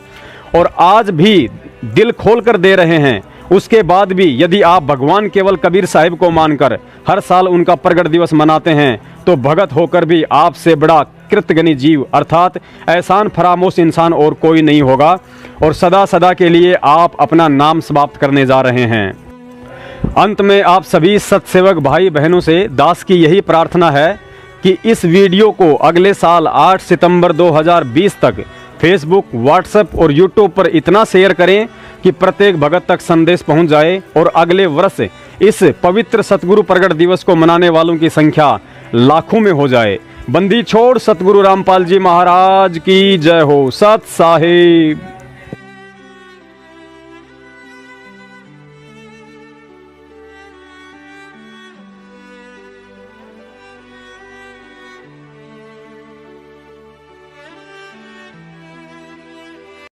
Speaker 3: और आज भी दिल खोल कर दे रहे हैं, उसके बाद भी यदि आप भगवान केवल कबीर साहिब को मानकर हर साल उनका प्रगट दिवस मनाते हैं तो भगत होकर भी आपसे बड़ा कृतघ्नी जीव अर्थात एहसान फरामोश इंसान और कोई नहीं होगा और सदा सदा के लिए आप अपना नाम समाप्त करने जा रहे हैं। अंत में आप सभी सत्सेवक भाई बहनों से दास की यही प्रार्थना है कि इस वीडियो को अगले साल 8 सितंबर 2020 तक फेसबुक, व्हाट्सएप और यूट्यूब पर इतना शेयर करें कि प्रत्येक भगत तक संदेश पहुंच जाए और अगले वर्ष इस पवित्र सतगुरु प्रगट दिवस को मनाने वालों की संख्या लाखों में हो जाए। बंदी छोड़ सतगुरु रामपाल जी महाराज की जय हो। सत साहिब।